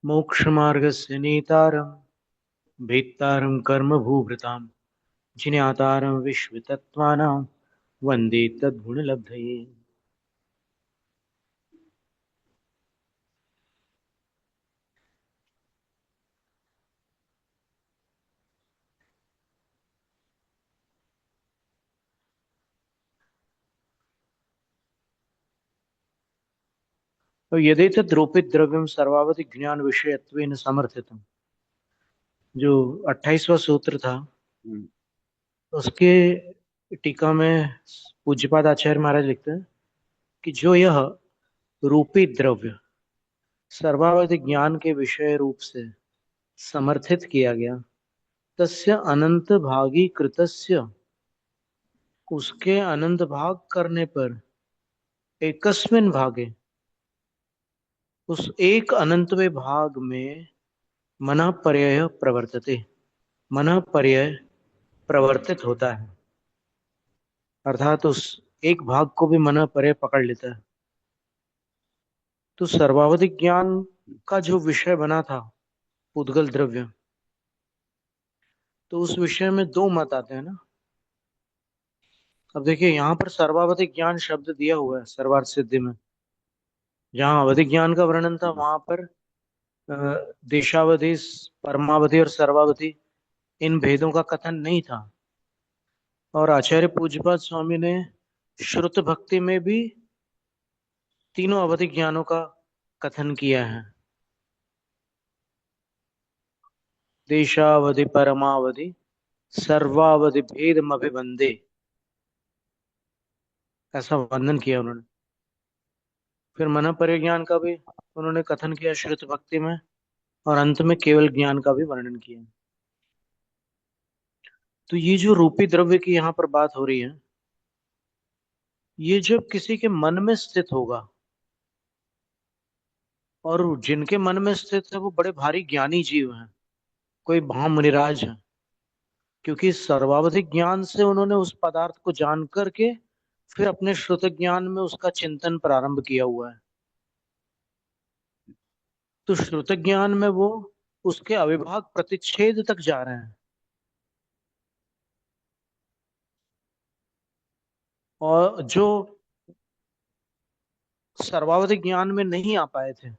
मोक्षमार्गस्य नेतारं भेत्तारं कर्मभूभृतां जिज्ञातारं विश्वतत्त्वानां वन्दे तद्गुणलब्धये। तो यदेतद् रूपित द्रव्यम सर्वावधि ज्ञान विषयत्वेन समर्थितम, जो 28वां सूत्र था हम्म। उसके टीका में पूज्यपाद आचार्य महाराज लिखते हैं कि जो यह रूपी द्रव्य सर्वावधि ज्ञान के विषय रूप से समर्थित किया गया, तस्य अनंत भागी कृतस्य, उसके अनंत भाग करने पर एकस्मिन भागे, उस एक अनंतवें भाग में मनः पर्यय प्रवर्तते, मनः पर्यय प्रवर्तित होता है, अर्थात उस एक भाग को भी मनः पर्यय पकड़ लेता है। तो सर्वावधि ज्ञान का जो विषय बना था उद्गल द्रव्य, तो उस विषय में दो मत आते हैं ना। अब देखिए यहाँ पर सर्वावधि ज्ञान शब्द दिया हुआ है सर्वार्थ सिद्धि में। जहाँ अवधि ज्ञान का वर्णन था वहां पर देशावधि, परमावधि और सर्वावधि, इन भेदों का कथन नहीं था। और आचार्य पूज्यपाद स्वामी ने श्रुत भक्ति में भी तीनों अवधि ज्ञानों का कथन किया है। देशावधि परमावधि सर्वावधि भेदम अभिबंधे, ऐसा वर्णन किया उन्होंने। फिर मन परिज्ञान का भी उन्होंने कथन किया श्रुत भक्ति में, और अंत में केवल ज्ञान का भी वर्णन किया। तो ये जो रूपी द्रव्य की यहाँ पर बात हो रही है, ये जब किसी के मन में स्थित होगा, और जिनके मन में स्थित है वो बड़े भारी ज्ञानी जीव हैं, कोई महामुनिराज है, क्योंकि सर्वावधिक ज्ञान से उन्होंने उस पदार्थ को जान करके फिर अपने श्रुत ज्ञान में उसका चिंतन प्रारंभ किया हुआ है। तो श्रुत ज्ञान में वो उसके अविभाग प्रतिच्छेद तक जा रहे हैं, और जो सर्वावधि ज्ञान में नहीं आ पाए थे।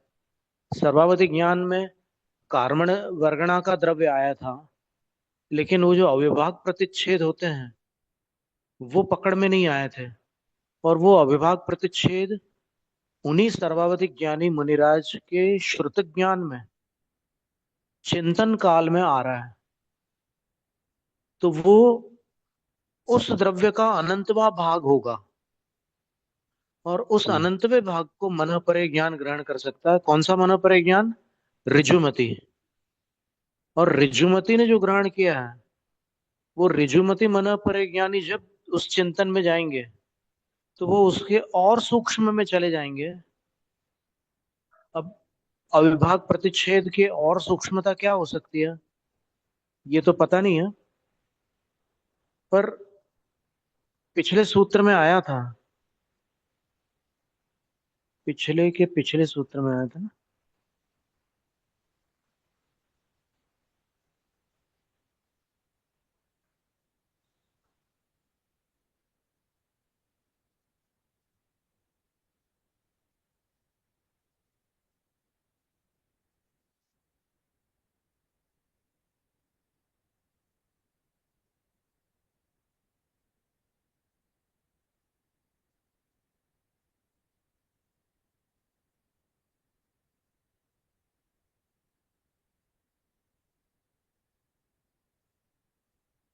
सर्वावधि ज्ञान में कार्मण वर्गणा का द्रव्य आया था, लेकिन वो जो अविभाग प्रतिच्छेद होते हैं वो पकड़ में नहीं आए थे। और वो अविभाग प्रतिच्छेद उन्हीं सर्वावधि ज्ञानी मुनिराज के श्रुत ज्ञान में चिंतन काल में आ रहा है। तो वो उस द्रव्य का अनंतवा भाग होगा, और उस अनंतवे भाग को मन परे ज्ञान ग्रहण कर सकता है। कौन सा मन परे ज्ञान? ऋजुमति। और ऋजुमति ने जो ग्रहण किया है, वो ऋजुमति मन परे ज्ञानी जब उस चिंतन में जाएंगे तो वो उसके और सूक्ष्म में चले जाएंगे। अब अविभाग प्रतिच्छेद की और सूक्ष्मता क्या हो सकती है ये तो पता नहीं है, पर पिछले सूत्र में आया था, पिछले के पिछले सूत्र में आया था ना।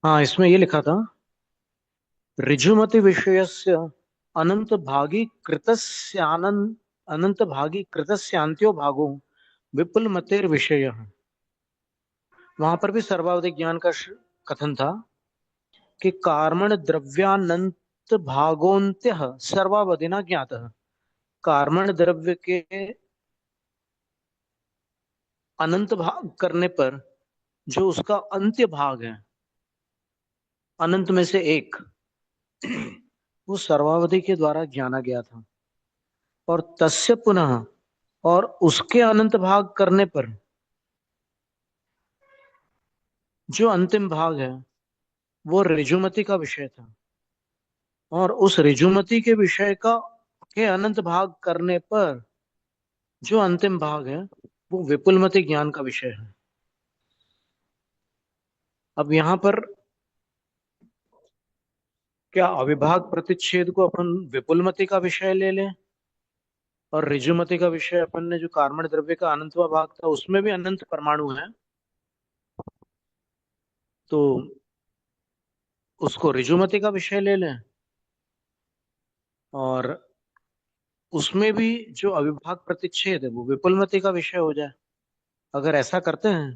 हाँ, इसमें ये लिखा था, ऋजुमति विषयस्य अनंत भागी कृतस्यानंद, अनंत भागी कृतस्यांत्यो भागो विपुल मतेर विषय। वहां पर भी सर्वावधिक ज्ञान का कथन था कि कार्मण द्रव्यानंत भागोन्त्य सर्वावधिना ज्ञात। कार्मण द्रव्य के अनंत भाग करने पर जो उसका अंत्य भाग है, अनंत में से एक, वो सर्वावधि के द्वारा जाना गया था। और तस्य पुनः, और उसके अनंत भाग करने पर जो अंतिम भाग है वो ऋजुमति का विषय था, और उस ऋजुमति के विषय का के अनंत भाग करने पर जो अंतिम भाग है वो विपुलमति ज्ञान का विषय है। अब यहाँ पर क्या अविभाग प्रतिच्छेद को अपन विपुलमति का विषय ले लें, और ऋजुमति का विषय अपन ने जो कार्बन द्रव्य का अनंतवा भाग था उसमें भी अनंत परमाणु है, तो उसको ऋजुमति का विषय ले लें, और उसमें भी जो अविभाग प्रतिच्छेद है वो विपुलमति का विषय हो जाए। अगर ऐसा करते हैं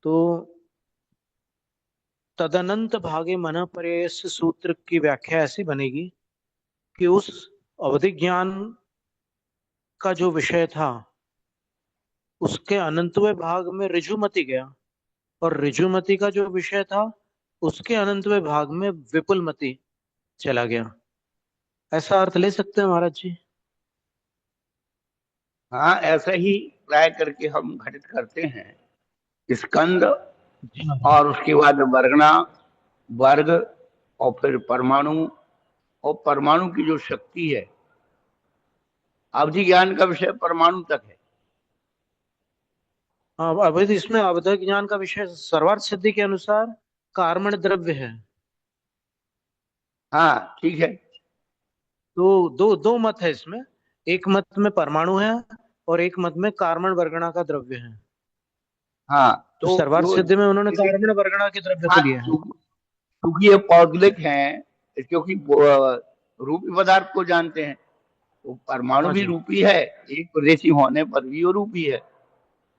तो तदनंत भागे मन पर्ययस सूत्र की व्याख्या ऐसी बनेगी कि उस अवधि ज्ञान का जो विषय था उसके अनंतवें भाग में ऋजुमति गया, और ऋजुमति का जो विषय था उसके अनंतवें भाग में विपुलमति चला गया। ऐसा अर्थ ले सकते हैं महाराज जी? हाँ, ऐसा ही प्राय करके हम घटित करते हैं। स्कंद और उसके बाद वर्गना, वर्ग, और फिर परमाणु, और परमाणु की जो शक्ति है, अवधि ज्ञान का विषय परमाणु तक है। हाँ, अवैध इसमें अवैध ज्ञान का विषय सर्वार्थ सिद्धि के अनुसार कार्बन द्रव्य है। हाँ ठीक है। तो दो दो मत है इसमें, एक मत में परमाणु है और एक मत में कार्बन वर्गणा का द्रव्य है। हाँ तो तो सर्वार्थ जो सिद्धि में उन्होंने कार्बन वर्गणा के द्रव्य को हाँ, लिया है। क्योंकि ये पौद्गलिक हैं, क्योंकि रूपी पदार्थ को जानते हैं, तो परमाणु हाँ भी जी। रूपी है, एक प्रदेशी होने पर भी वो रूपी है।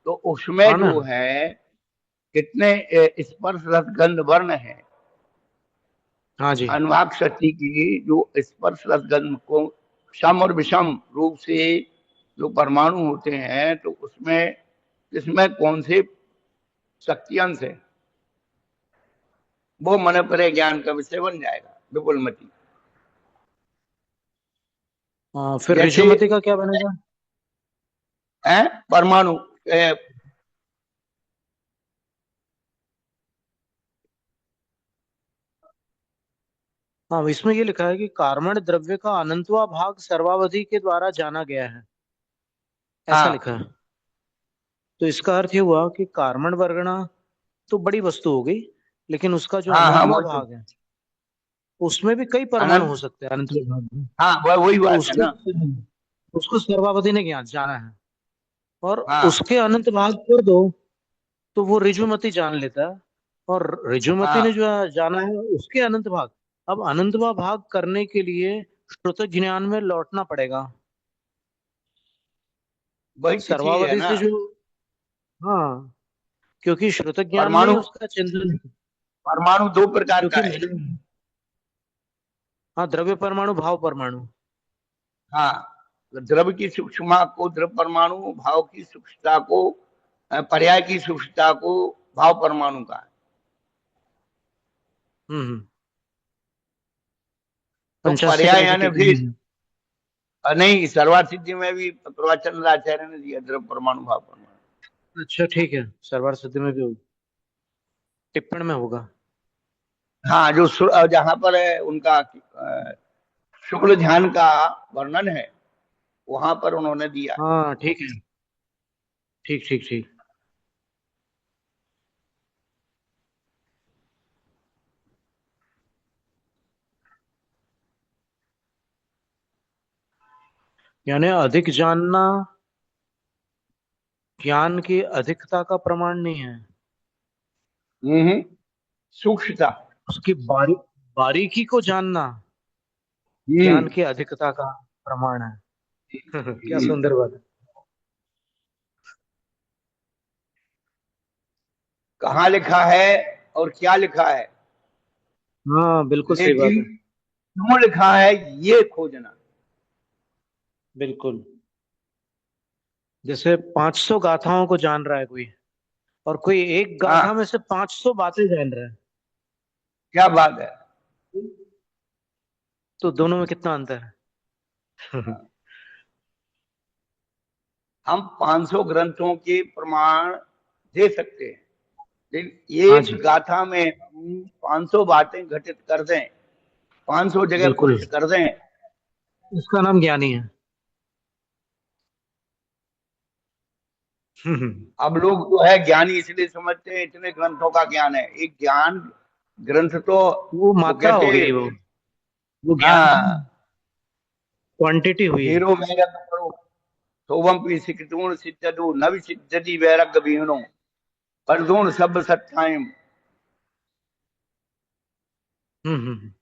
तो उसमें हाँ ना। जो है कितने स्पर्श रस गंध वर्ण है, हाँ जी। अनुभाग शक्ति की जो स्पर्श रस गंध को सम और विषम रूप से जो परमाणु होते हैं, तो उसमें किसमें कौन से शक्ति अंश है, वो मन पर ज्ञान का विषय बन जाएगा विपुलमति। हाँ, फिर जैसे ऋजुमति का क्या बनेगा? है परमाणु, हाँ, इसमें ये लिखा है कि कार्बन द्रव्य का अनंतवा भाग सर्वावधि के द्वारा जाना गया है, ऐसा हाँ लिखा है। तो इसका अर्थ ये हुआ कि कार्बन वर्गणा तो बड़ी वस्तु हो गई, लेकिन उसका जो हाँ हाँ, अनंतवा वही तो भाग है उसमें भी कई परमाणु अनंत, हो सकते हैं अनंतवा भाग में। हाँ वही तो बात है उसको ना। उसको सर्वावधि ने ज्ञान जाना है, और हाँ उसके अनंत भाग कर दो तो वो ऋजुमति जान लेता है, और ऋजुमति ने हाँ, जो जाना है उसके अनंत भाग। अब अनंतवा भाग करने के लिए श्रुत ज्ञान में लौटना पड़ेगा। वही तो चीज है सर्वावधि ना। से जो, हाँ, क्योंकि श्रुत ज्ञान में ही परमाणु, उसका चिंतन है। परमाणु दो प्रकार का क्योंकि है। हाँ, द्रव्य परमाणु भाव परमाणु। हाँ, द्रव्य की सूक्ष्मता को द्रव परमाणु, भाव की सूक्ष्मता को पर्याय की सूक्ष्मता को भाव परमाणु का। हम्म। तो पंचाशी पर्याय तरह की यानी टिप्पणी फिर है। नहीं, सर्वार्थ सिद्धि में भी प्रवचन आचार्य ने दिया द्रव परमाणु भाव परमाणु। अच्छा ठीक है, सर्वार सिद्धि में भी होगा, टिप्पण में होगा। हाँ, जो जहाँ पर है उनका शुक्ल ध्यान का वर्णन है, वहां पर उन्होंने दिया। हाँ ठीक है, ठीक ठीक ठीक। यानी अधिक जानना ज्ञान की अधिकता का प्रमाण नहीं है, हम्म, सूक्ष्मता। उसकी बारीकी को जानना ज्ञान हम्म, की अधिकता का प्रमाण है। क्या हम्म। सुंदर बात है। कहाँ लिखा है और क्या लिखा है, हाँ बिल्कुल सही बात लेकिन है। क्यों लिखा है ये खोजना। बिल्कुल। जैसे 500 गाथाओं को जान रहा है कोई, और कोई एक गाथा हाँ, में से 500 बातें जान रहा है, क्या बात है। तो दोनों में कितना अंतर है? हाँ, हम 500 ग्रंथों के प्रमाण दे सकते हैं, हाँ एक जी, गाथा में हम 500 बातें घटित कर दें, 500 जगह बिल्कुल। पुष्ट कर दें। इसका नाम ज्ञानी है। अब लोग जो है ज्ञानी इसलिए समझते हैं इतने ग्रंथों का ज्ञान है। एक ज्ञान ग्रंथ तो वो वो मात्रा कहते हो हैं, गई, वो ज्ञान की हाँ, क्वांटिटी हुई। हीरो मेरा करो शोभम पी सिकतूण सिद्धू नवि सिद्धि वैरग बीणो परदूण सब सत्ताएं। हम्म।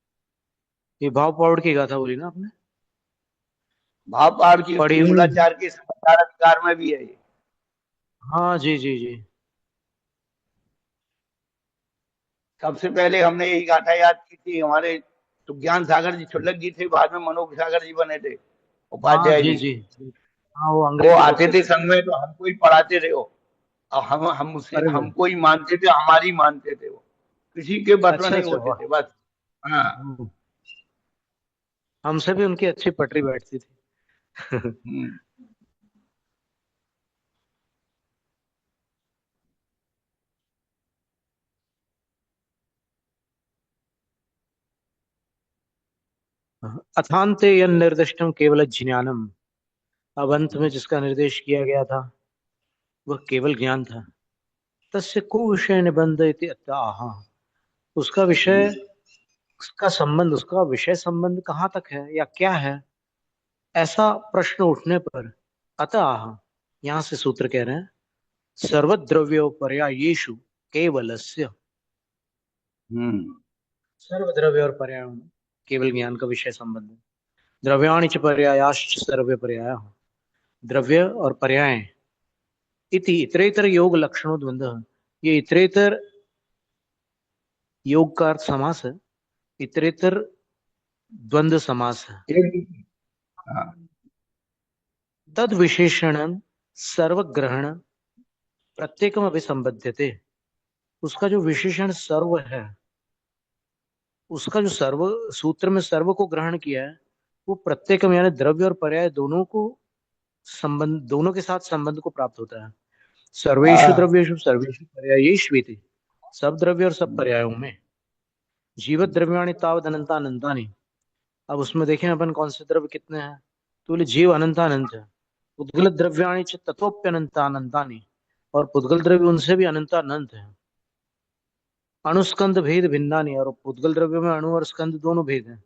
ये भाव पौड़ की गाथा बोली ना आपने? भाव पहाड़ की पढ़ी उसकी हुई। मूलाचार के समाचार अधिकार में भी है ये। हाँ जी जी जी। सबसे पहले हमने यही गाथा याद की थी। हमारे सुज्ञान सागर जी छुल्लक जी थे, बाद में मनोज सागर जी बने थे, हाँ उपाध्याय जी जी। जी। हाँ, वो वो अंग्रेजी आते थे प्रोफेसर। संग में तो हमको ही पढ़ाते रहे हो। और हम उससे अरे वाह। हमको ही मानते थे, हमारी मानते थे वो, किसी के बस में अच्छा नहीं अच्छा, होते वाह। थे बस। हाँ। हम्म। हमसे भी उनकी अच्छी पटरी बैठती थी। हम्म। अथान्ते यन निर्दिष्टम केवल ज्ञानम। अब अंत में जिसका निर्देश किया गया था वह केवल ज्ञान था। तस्य को विषय निबंध इति अतः। उसका विषय, हम्म। उसका संबंध, उसका विषय संबंध कहाँ तक है या क्या है, ऐसा प्रश्न उठने पर अतः, यहां से सूत्र कह रहे हैं, सर्वद्रव्योपर्यायेषु केवलस्य। हम्म। सर्वद्रव्य और पर्याय में केवल ज्ञान का विषय संबंध है। द्रव्याणि च पर्यायाश्च सर्व पर्याय। द्रव्य और पर्याय इति इतरेतर योग लक्षणों द्वंद्व। ये इतरेतर योग का अर्थ समास है, इतरेतर द्वंद्व समास है। हाँ। तद विशेषण सर्वग्रहण प्रत्येकम अभिसंबध्यते। उसका जो विशेषण सर्व है, उसका जो सर्व सूत्र में सर्व को ग्रहण किया है, वो प्रत्येकम यानी द्रव्य और पर्याय दोनों को संबंध, दोनों के साथ संबंध को प्राप्त होता है। सर्वेषु हाँ। द्रव्येषु सर्वेषु पर्यायेषु इति। सब द्रव्य और सब पर्यायों में। जीवत द्रव्याणि तावद अनंता अनंतानि। अब उसमें देखें अपन कौन से द्रव्य कितने हैं, तो बोले जीव अनंता अनंत है। पुद्गल द्रव्याणि च तत्वप्यनंता अनंतानि। और पुद्गल द्रव्य उनसे भी अनंता अनंत है। अणुस्कंद भेद भिन्नानि। और पुद्गल द्रव्य में अणु और स्कंद दोनों भेद हैं।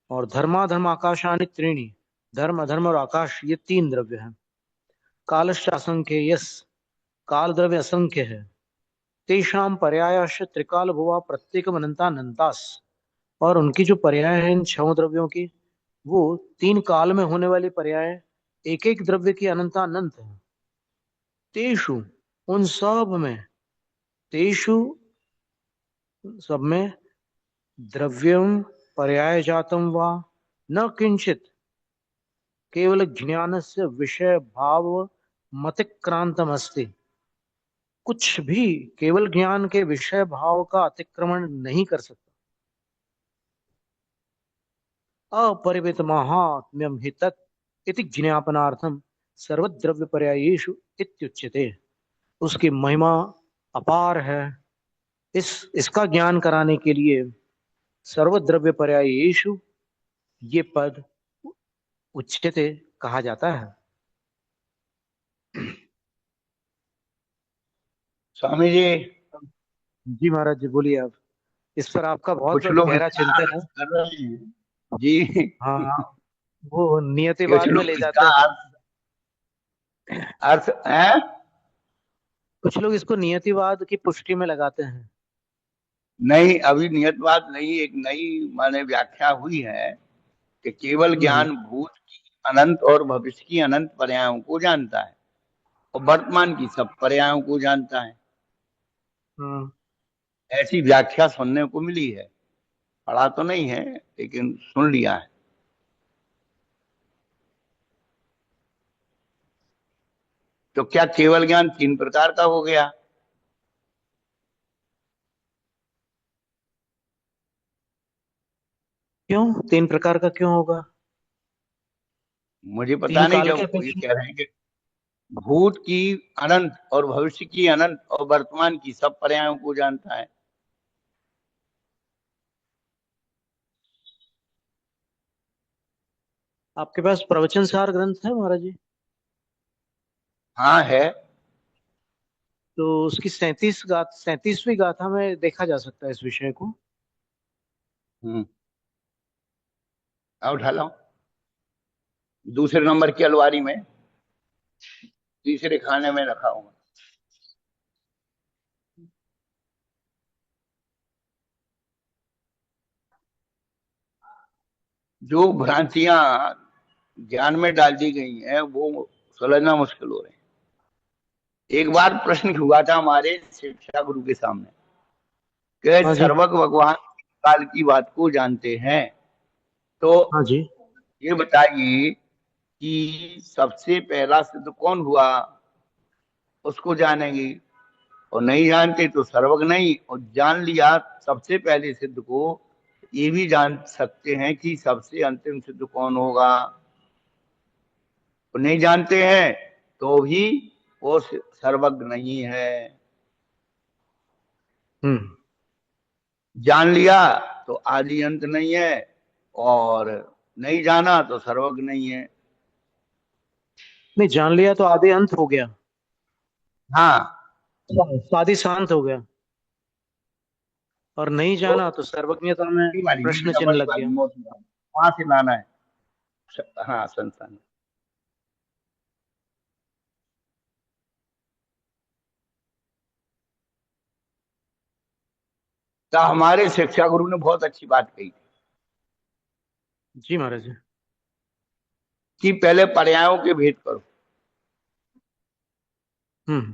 और धर्माधर्म आकाशानि त्रीणि। धर्म अधर्म और आकाश, ये तीन द्रव्य हैं। कालश्च असंख्य, यस, काल द्रव्य असंख्य है। तेषाम पर्यायश्च त्रिकाल भुवा प्रत्येक अनंता अनंतास। और उनकी जो पर्याय है इन छह द्रव्यों की, वो तीन काल में होने वाली पर्याय एक एक द्रव्य की अनंता अनंत है। तेषु, उन सब में, तेषु सब में, द्रव्यम पर्याय जातम वा न किंचित केवल ज्ञान से विषय भाव मतिक्रांतम अस्ति। कुछ भी केवल ज्ञान के विषय भाव का अतिक्रमण नहीं कर सकता। अपरिमित महात्म्यम हि तत् इति ज्ञापनार्थम सर्वद्रव्य पर्यायेषु इत्युच्यते। उसकी महिमा अपार है, इस इसका ज्ञान कराने के लिए सर्वद्रव्य पर्यायेषु ये पद उच्यते कहा जाता है। स्वामी जी, जी महाराज जी, बोलिए आप। इस पर आपका बहुत कुछ लोग गहरा इसका चिंतन है। अर्थ कर रहे हैं जी। हाँ हाँ, वो कुछ नियतिवाद में ले लोग जाते इसका हैं। अर्थ है। कुछ लोग इसको नियतिवाद की पुष्टि में लगाते हैं। नहीं, अभी नियतवाद नहीं, एक नई माने व्याख्या हुई है कि केवल हम्म ज्ञान भूत की अनंत और भविष्य की अनंत पर्यायों को जानता है और वर्तमान की सब पर्यायों को जानता है। हम्म। ऐसी व्याख्या सुनने को मिली है। पढ़ा तो नहीं है लेकिन सुन लिया है। तो क्या केवल ज्ञान तीन प्रकार का हो गया? क्यों तीन प्रकार का क्यों होगा? मुझे तीन पता नहीं, काल के जब ये अपेक्षा। कह रहे हैं कि भूत की अनंत और भविष्य की अनंत और वर्तमान की सब पर्यायों को जानता है। आपके पास प्रवचन सार ग्रंथ है महाराज जी? हाँ है। तो उसकी 37वीं गाथा में देखा जा सकता है इस विषय को। हम्म। आओ उठा लो, दूसरे नंबर की अलमारी में, तीसरे खाने में रखा हुआ। जो भ्रांतियां ज्ञान में डाल दी गई हैं वो सुलझना मुश्किल हो रहे हैं। एक बार प्रश्न हुआ था हमारे शिक्षा गुरु के सामने कि हाँ जी। सर्वज्ञ भगवान काल की बात को जानते हैं, तो हाँ जी। ये बताइए कि सबसे पहला सिद्ध कौन हुआ, उसको जानेंगे। और नहीं जानते तो सर्वज्ञ नहीं, और जान लिया सबसे पहले सिद्ध को, ये भी जान सकते हैं कि सबसे अंतिम सिद्ध कौन होगा। तो नहीं जानते हैं तो भी वो सर्वज्ञ नहीं है। हम्म। जान लिया तो आदि अंत नहीं है, और नहीं जाना तो सर्वज्ञ नहीं है। नहीं, जान लिया तो आधे अंत हो गया, हाँ। साधी शांत हो गया। और नहीं तो जाना तो सर्वज्ञता में ये वाली प्रश्न बेटा चिन्ह बड़ी लग वाली गया। मौत वहां से लाना है। हाँ संतान। तो हमारे शिक्षा गुरु ने बहुत अच्छी बात कही जी महाराज जी। कि पहले पर्यायों के भेद करो। हम्म।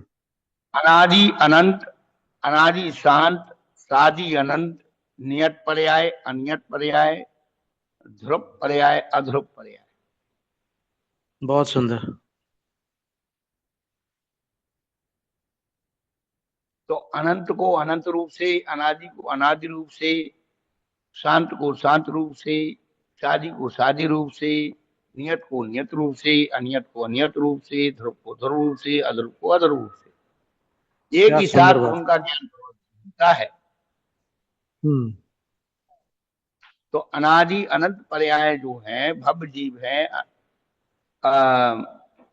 अनादि अनंत, अनादि शांत, सादि अनंत, नियत पर्याय, अनियत पर्याय, ध्रुव पर्याय, अध्रुव पर्याय। बहुत सुंदर। तो अनंत को अनंत रूप से, अनादि को अनादि रूप से, शांत को शांत रूप से, शादी को शादी रूप से, नियत को नियत रूप से, अनियत को अनियत रूप से, ध्रुव को ध्रुव रूप से, अध्रुव को अध्रुव रूप से, एक क्या ही सुंदर साथ बात। उनका ज्ञान होता है। हम्म। तो अनादि अनंत पर्याय जो है भव जीव है,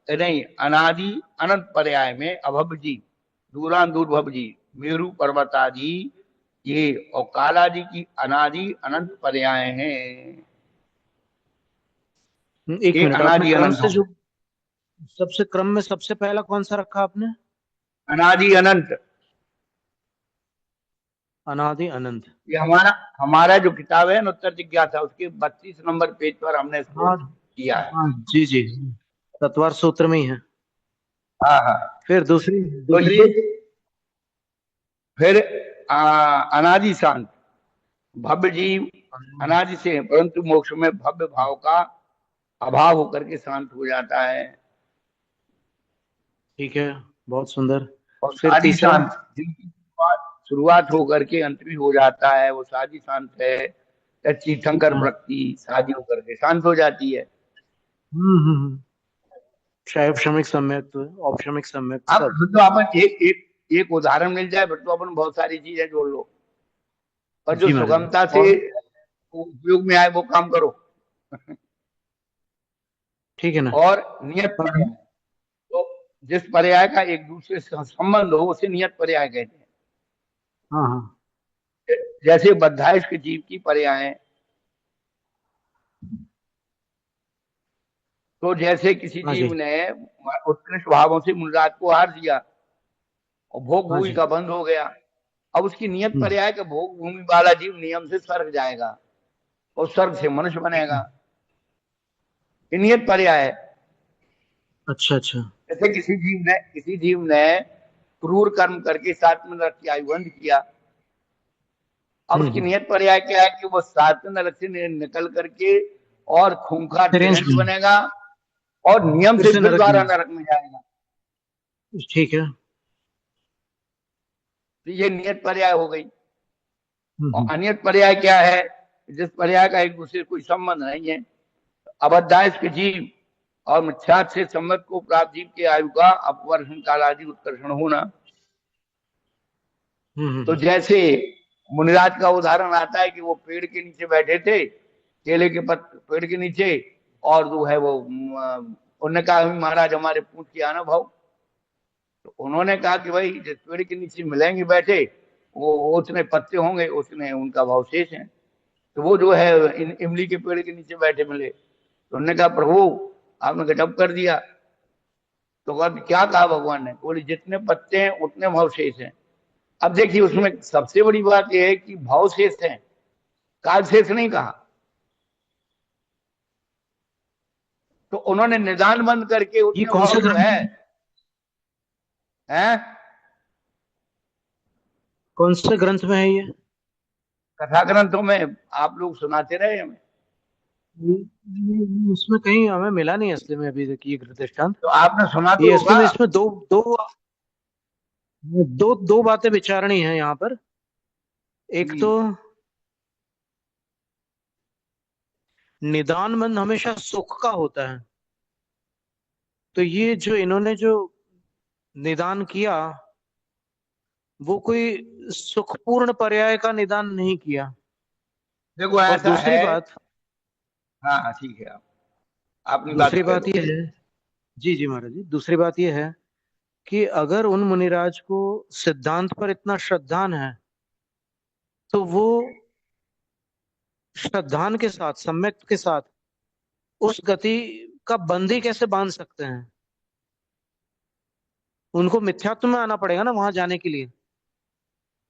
नहीं, अनादि अनंत पर्याय में अभव जी, दूरान दूर भव जी, मेरु पर्वत आदि, ये और कालादि की अनादि अनंत पर्याय हैं। एक ये मिनट, आपने अनादि क्रम अनंत से हो जो गए। सबसे क्रम में सबसे पहला कौन सा रखा आपने? अनादि अनंत, अनादि अनंत। ये हमारा हमारा जो किताब है ना उत्तर जिज्ञासा, उसके 32 नंबर पेज पर हमने इसको हाँ। किया है। हाँ जी जी। तत्वार सूत्र में ही है। हाँ हाँ। फिर दूसरी तो दूसरी। ये फिर अनादि शांत, भव्य जीव अनादि से है, परंतु मोक्ष में भव्य भाव का अभाव होकर के शांत हो जाता है। ठीक है। बहुत सुंदर। और फिर साधी तीसरा। शांत, जिनकी शुरुआत होकर के अंत भी हो जाता है, वो साधी शांत है। या तीर्थंकर हाँ। प्रकृति शादी होकर के शांत हो जाती है। शैव श्रमिक सम्यक, औपशमिक सम्यक अब सब। फिर तो अपन एक एक एक उदाहरण मिल जाए, फिर तो अपन बहुत सारी चीजें जोड़ लो, और जो जी महाराज जी। सुगमता से और उपयोग में आए वो काम करो। ठीक है ना। और नियत पर पर्याय, तो जिस पर्याय का एक दूसरे से संबंध हो उसे नियत पर्याय कहते हैं। हाँ हाँ। जैसे बद्धाइष्क जीव की पर्याय, तो जैसे किसी हाँ जी। जीव ने उत्कृष्ट भावों से मुनिराज को हार दिया और भोग हाँ भूमि जी। का बंध हो गया, अब उसकी नियत हम्म। पर्याय का भोग भूमि वाला जीव नियम से स्वर्ग जाएगा और स्वर्ग से मनुष्य ठीक है। बनेगा। ये नियत पर्याय है। अच्छा अच्छा। जैसे किसी जीव ने क्रूर कर्म करके 7 नरक की आयु बंद किया, अब उसकी हम्म। नियत पर्याय क्या है कि वो 7 नरक से निकल करके और खूंखार रेंज तिरंज में बनेगा और नियम फिर से से फिर नरक दोबारा में। नरक में जाएगा। ठीक है। तो ये नियत पर्याय हो गई। और हम्म। अनियत पर्याय क्या है, जिस पर्याय का एक दूसरे कोई संबंध नहीं है। अबद्धाइष्क जीव और मिथ्यात् से सम्मत को प्राप्त जीव के आयु का अपवर्षण काल आदि उत्कर्षण होना। तो जैसे मुनिराज का उदाहरण आता है कि वो पेड़ के नीचे बैठे थे, केले के पेड़ के नीचे, और जो है वो उन्होंने कहा महाराज हमारे पूछ के आना भाव। तो उन्होंने कहा कि भाई जिस पेड़ के नीचे मिलेंगे बैठे वो उतने पत्ते होंगे उतने उनका भाव शेष है। तो वो जो है इमली के पेड़ के नीचे बैठे मिले, तो उन्होंने कहा प्रभु आपने गजब कर दिया। तो क्या कहा भगवान ने, बोले जितने पत्ते हैं उतने भाव शेष हैं। अब देखिए उसमें सबसे बड़ी बात यह है कि भाव शेष है, काल शेष नहीं कहा। तो उन्होंने निदान बंद करके ये उतने कौन भाव से जो ग्रंथ है कौन से ग्रंथ में है ये? कथा ग्रंथों में आप लोग सुनाते रहे हमें। इसमें कहीं हमें मिला नहीं असली में अभी तक ये दृष्टांत। तो आपने सुना तो ये असली होगा। में इसमें दो दो दो दो बातें विचारणी हैं यहाँ पर। एक तो निदान बंद हमेशा सुख का होता है, तो ये जो इन्होंने जो निदान किया वो कोई सुखपूर्ण पर्याय का निदान नहीं किया। देखो और ऐसा दूसरी है। बात, हाँ हाँ ठीक है, आप अपनी बात कह लो। ये है, जी जी महाराज जी, दूसरी बात ये है कि अगर उन मुनिराज को सिद्धांत पर इतना श्रद्धान है तो वो श्रद्धान के साथ, सम्यक के साथ उस गति का बंदी कैसे बांध सकते हैं? उनको मिथ्यात्व में आना पड़ेगा ना वहां जाने के लिए।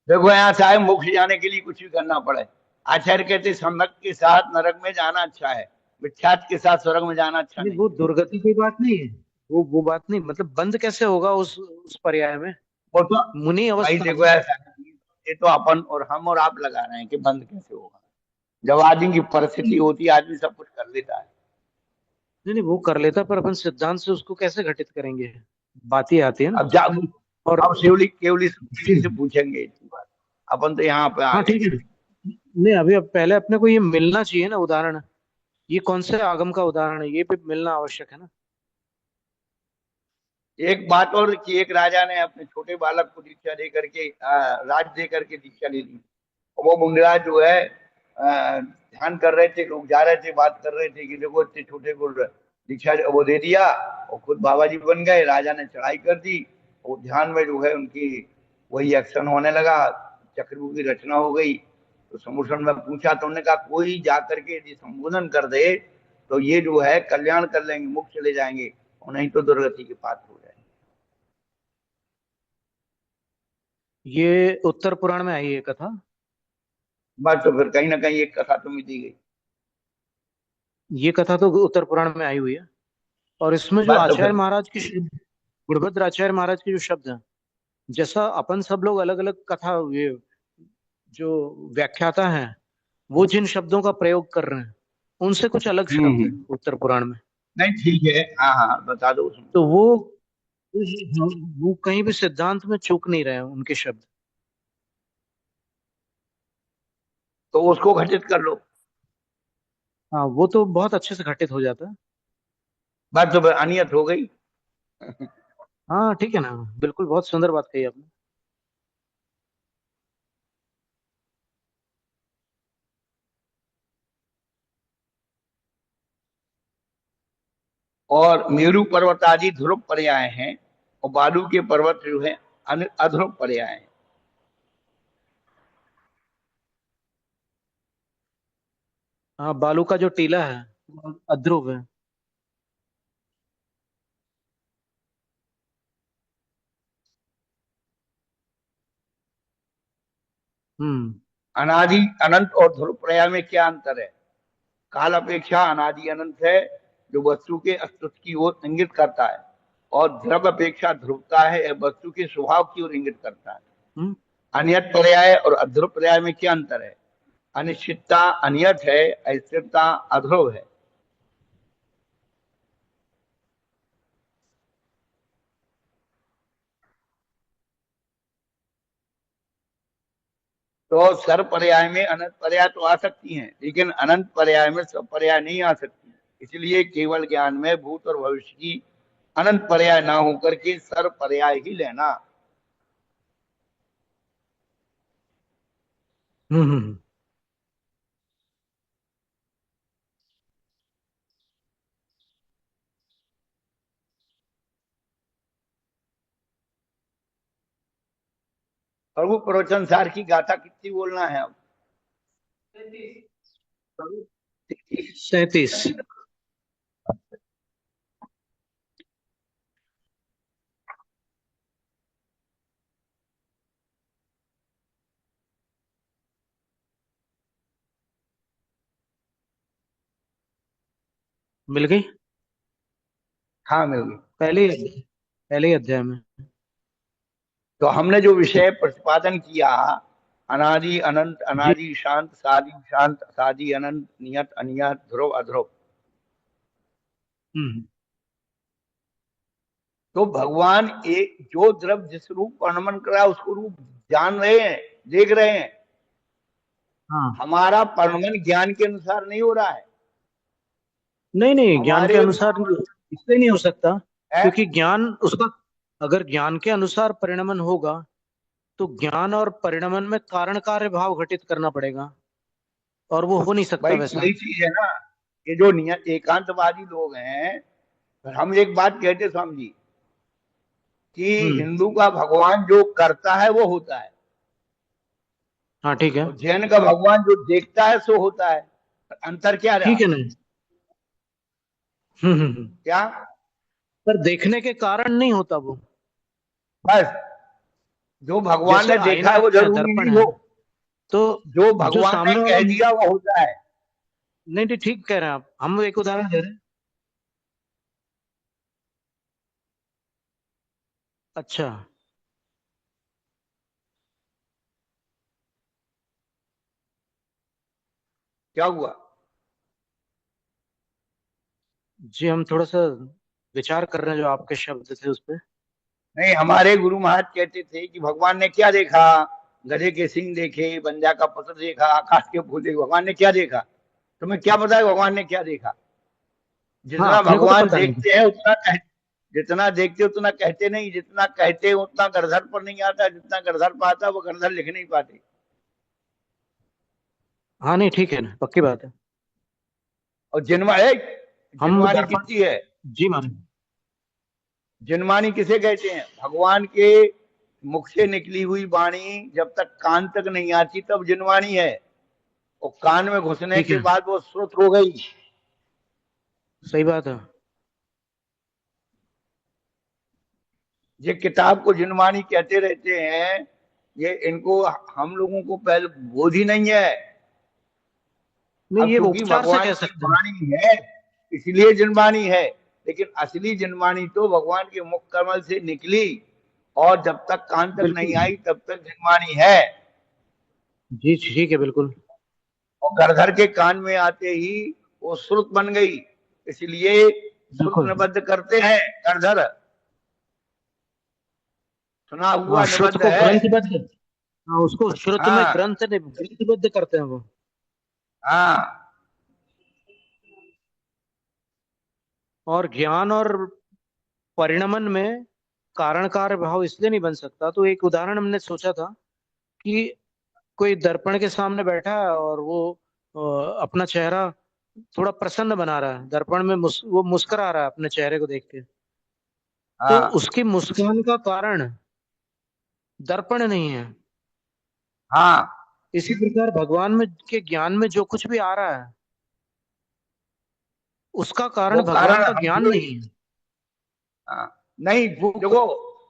देखो यहाँ चाहे मोक्ष जाने के लिए कुछ भी करना पड़े, आचार्य कहते सम्यक के साथ नरक में जाना अच्छा है, मिथ्यात के साथ स्वर्ग में जाना अच्छा नहीं, नहीं। वो दुर्गति की बात नहीं है। वो बात नहीं, मतलब बंद कैसे होगा उस पर्याय में? वो तो मुनि भाई अवस्था देखो में। ऐसा है, ये तो अपन और हम और आप लगा रहे हैं कि बंद कैसे होगा। जब आदमी की परिस्थिति होती है आदमी सब कुछ कर लेता है। नहीं नहीं, वो कर लेता, पर अपन सिद्धांत से उसको कैसे घटित करेंगे? बात ही आती है ना। अब जा और अब केवली से पूछेंगे इतनी बात। अपन तो यहाँ पे आ हाँ गए। ठीक है। नहीं, अभी अब पहले अपने को ये मिलना चाहिए ना उदाहरण। ये कौन से आगम का उदाहरण है, ये भी मिलना आवश्यक है ना। एक बात और कि एक राजा ने अपने छोटे बालक को दीक्षा दे करके राज दे करके दीक्षा ले ली। वो मुंडराज जो है ध्यान कर रहे थे, लोग जा रहे थे, बात कर रहे थे कि देखो इतने छोटे को दीक्षा वो दे दिया और खुद बाबा जी बन गए। राजा ने चढ़ाई कर दी, वो ध्यान में जो है उनकी वही एक्शन होने लगा, चक्रव्यूह की रचना हो गई। तो संभूषण में पूछा तो उन्होंने कहा कोई जाकर के यदि संबोधन कर दे तो ये जो है कल्याण कर लेंगे, मुक्त चले जाएंगे, और नहीं तो दुर्गति के पात्र हो जाएंगे। ये उत्तर पुराण में आई है कथा। बस तो फिर कहीं ना कहीं एक कथा तुम्हें दी गई। ये कथा तो उत्तर पुराण में आई हुई है। और इसमें जो बस तो आचार्य फिर महाराज की गुणभद्र आचार्य महाराज के जो शब्द हैं, जैसा अपन सब लोग अलग अलग कथा, ये जो व्याख्याता हैं वो जिन शब्दों का प्रयोग कर रहे हैं उनसे कुछ अलग शब्द है उत्तर पुराण में। नहीं ठीक है, हाँ हाँ बता दो उसमें। तो वो कहीं भी सिद्धांत में चूक नहीं रहे हैं उनके शब्द। तो उसको घटित कर लो। हाँ, वो तो बहुत अच्छे से घटित हो जाता है। बस तो फिर अनियत हो गई। हाँ ठीक है ना, बिल्कुल, बहुत सुंदर बात कही आपने। और मेरु पर्वत आदि ध्रुव पर्याय हैं, और बालू के पर्वत जो है अध्रुव पर्याय हैं। हाँ, बालू का जो टीला है वो अध्रुव है। हम्म। अनादि अनंत और ध्रुव पर्याय में क्या अंतर है? काल अपेक्षा अनादि अनंत है, जो वस्तु के अस्तित्व की ओर इंगित करता है, और द्रव्य अपेक्षा ध्रुवता है, यह वस्तु के स्वभाव की ओर इंगित करता है। हम्म। अनियत पर्याय और अध्रुव पर्याय में क्या अंतर है? अनिश्चितता अनियत है, अस्थिरता अध्रुव है। तो सर्व पर्याय में अनंत पर्याय तो आ सकती हैं, लेकिन अनंत पर्याय में सब पर्याय नहीं आ सकती। इसलिए केवल ज्ञान में भूत और भविष्य की अनंत पर्याय ना होकर के सर्व पर्याय ही लेना। हम्म। प्रभु प्रवचन सार की गाथा कितनी बोलना है अब? 37। मिल गई। हाँ, मिल गई। पहले पहले ही अध्याय में। तो हमने जो विषय प्रतिपादन किया, अनादि अनंत, जी। अनादि शांत, सादि शांत, सादि अनंत, नियत अनियत, ध्रुव अध्रुव। हम्म। तो भगवान एक जो द्रव्य जिस रूप पर नमन कर रहा है उसको रूप जान रहे हैं, देख रहे हैं। हाँ। हमारा परिणमन ज्ञान के अनुसार नहीं हो रहा है। नहीं नहीं, ज्ञान के हमारे अनुसार इसलिए नहीं हो सकता, है, क्योंकि ज्ञान उसका, अगर ज्ञान के अनुसार परिणमन होगा तो ज्ञान और परिणमन में कारण कार्य भाव घटित करना पड़ेगा, और वो हो नहीं सकता भाई वैसा। वही चीज है ना। ये जो नियत एकांतवादी लोग हैं, हम एक बात कहते स्वामी जी कि हम्म। हिंदू का भगवान जो करता है वो होता है, हाँ ठीक है। और जैन का भगवान जो देखता है सो होता है। अंतर क्या ठीक रहा? है ना। हम्म। क्या? पर देखने के कारण नहीं होता वो। बस जो भगवान जैसे ने देखा आईना है वो है, जरूरी दर्पण नहीं है, हो, तो जो जो भगवान ने सामने वाला, कह दिया वो होता है। नहीं नहीं ठीक कह रहे हैं आप, हम एक उदाहरण दे रहे हैं। अच्छा। क्या हुआ? जी, हम थोड़ा सा विचार कर रहे हैं जो आपके शब्द थे उस पे। नहीं, हमारे गुरु महाराज कहते थे कि भगवान ने क्या देखा? गधे के सींग देखे, बंजा का पत्र देखा, आकाश के फूल देखे। भगवान ने क्या देखा? तुम्हें क्या पता है भगवान ने क्या देखा? हाँ, जितना अपने को तो भगवान पता नहीं। देखते हैं उतना जितना देखते उतना कहते नहीं, जितना कहते हैं उतना गणधर पर नहीं आता, जितना गणधर पर आता वो गणधर लिख नहीं पाते। हाँ नहीं ठीक है ना, पक्की बात है। और जिनवा है, हम जिनवानी दर्पण। कितनी है? जी माने। जिनवानी किसे कहते हैं? भगवान के मुख से निकली हुई वाणी जब तक कान तक नहीं आती तब जिनवाणी है, और कान में घुसने ठीक के है। बाद वो श्रुत हो गई। सही बात है। ये किताब को जिनवाणी कहते रहते हैं, ये इनको हम लोगों को पहले बोध ही नहीं है। नहीं, अब ये चूंकि उपचार से भगवान कह की सकते हैं। वाणी है इसलिए जिनवाणी है, लेकिन असली जिनवाणी तो भगवान के मुख कमल से निकली, और जब तक कान तक नहीं बिल्कुल। आई तब तक जिनवाणी है। जी ठीक है, बिल्कुल। और गरधर के कान में आते ही वो श्रुत बन गई, इसलिए श्रुत बिल्कुल। निबद्ध करते हैं गरधर। सुना हाँ, हुआ श्रुत निबद्ध को है। ग्रंथबद्ध। हाँ, उसको श्रुत में हाँ, ग्रंथबद्ध करते हैं वो। हाँ, और ज्ञान और परिणमन में कारण कार्य भाव इसलिए नहीं बन सकता, तो एक उदाहरण हमने सोचा था कि कोई दर्पण के सामने बैठा है और वो अपना चेहरा थोड़ा प्रसन्न बना रहा है, दर्पण में वो मुस्कुरा रहा है अपने चेहरे को देख के। तो हाँ, उसकी मुस्कान का कारण दर्पण नहीं है। हाँ। इसी प्रकार भगवान में के ज्ञान में जो कुछ भी आ रहा है, उसका कारण वो भगवान कारण का हम ज्ञान थोड़ी। नहीं है। हाँ, नहीं। वो देखो,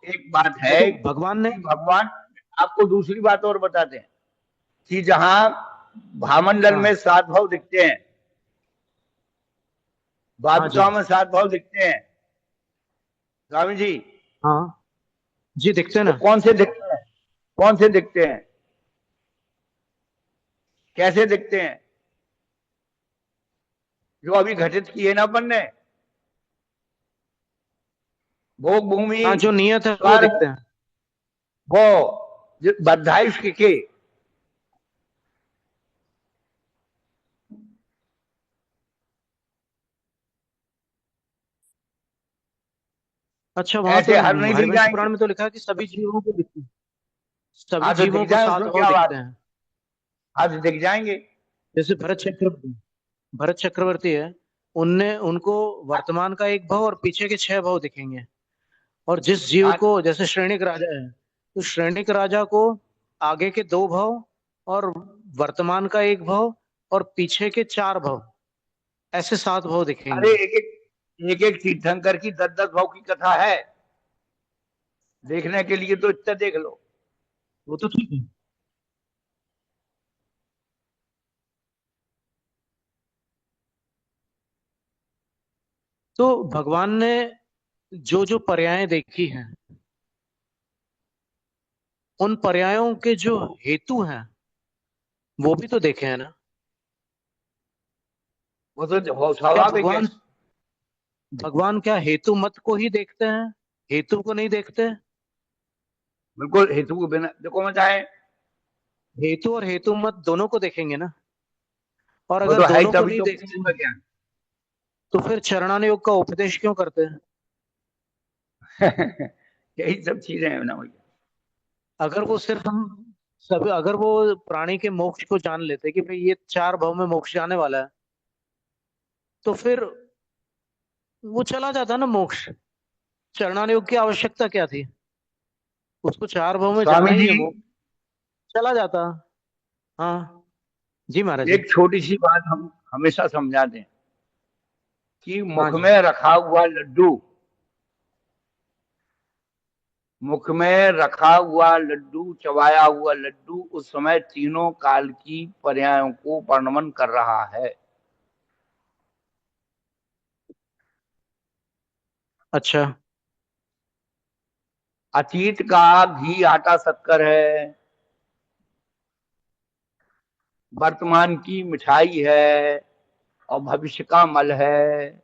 एक बात है देखो भगवान ने। कि भगवान, आपको दूसरी बात और बताते हैं कि जहां भामंडल हाँ। में सात भाव दिखते हैं, हाँ जी। बादशाह में सात भाव दिखते हैं स्वामी जी, हाँ जी, दिखते हैं वो ना। कौन से दिखते हैं? कौन से दिखते हैं? कैसे दिखते हैं? जो अभी घटित किए ना अपन ने, भोग भूमि, हाँ, जो नियत है वो स्वर्ग, दिखते हैं। वो बद्धायुष के अच्छा, वहां तो ऐसे हर नहीं दिख हरिवंश जाएंगे। पुराण में तो लिखा है कि सभी जीवों को दिखते हैं, सभी हाँ तो जीवों दिख को जाए, सात उसमें भाव क्या बात दिखते है। हैं। हाँ तो दिख जाएंगे। जैसे भरत चक्रवर्ती है, उनने उनको वर्तमान का एक भाव और पीछे के छह भाव दिखेंगे। और जिस जीव हाँ को, जैसे श्रेणिक राजा है, तो श्रेणिक राजा को आगे के दो भाव और वर्तमान का एक भाव और पीछे के चार भाव, ऐसे सात भाव अरे दिखेंगे। एक एक तीर्थंकर की 10-10 भाव की कथा है। देखने के लिए तो इतना देख लो। वो तो ठीक है। तो भगवान ने जो जो पर्याय देखी हैं, उन पर्यायों के जो हेतु हैं, वो भी तो देखे हैं ना। वो तो क्या स्वाभाविक है। भगवान भगवान क्या हेतु मत को ही देखते हैं, हेतु को नहीं देखते? बिल्कुल हेतु के बिना देखो मैं चाहे। हेतु और हेतु मत दोनों को देखेंगे ना। और वो अगर तो है ही, दोनों को तभी नहीं तो देखते पूछूंगा क्या। तो फिर चरणानुयोग का उपदेश क्यों करते हैं? यही सब चीजें हैं ना भैया। अगर वो सिर्फ हम सब अगर वो प्राणी के मोक्ष को जान लेते कि भाई ये चार भाव में मोक्ष जाने वाला है, तो फिर वो चला जाता ना मोक्ष। चरणानुयोग की आवश्यकता क्या थी? उसको चार भाव में जाना स्वामी ही जी, है, मोक्ष चला जाता। हाँ जी महाराज जी। एक छोटी सी बात हम हमेशा समझा दें कि हाँ मुख जी। में रखा हुआ लड्डू, मुख में रखा हुआ लड्डू, चबाया हुआ लड्डू उस समय तीनों काल की पर्यायों को वर्णन कर रहा है। अच्छा। अतीत का घी आटा शक्कर है, वर्तमान की मिठाई है, और भविष्य का मल है।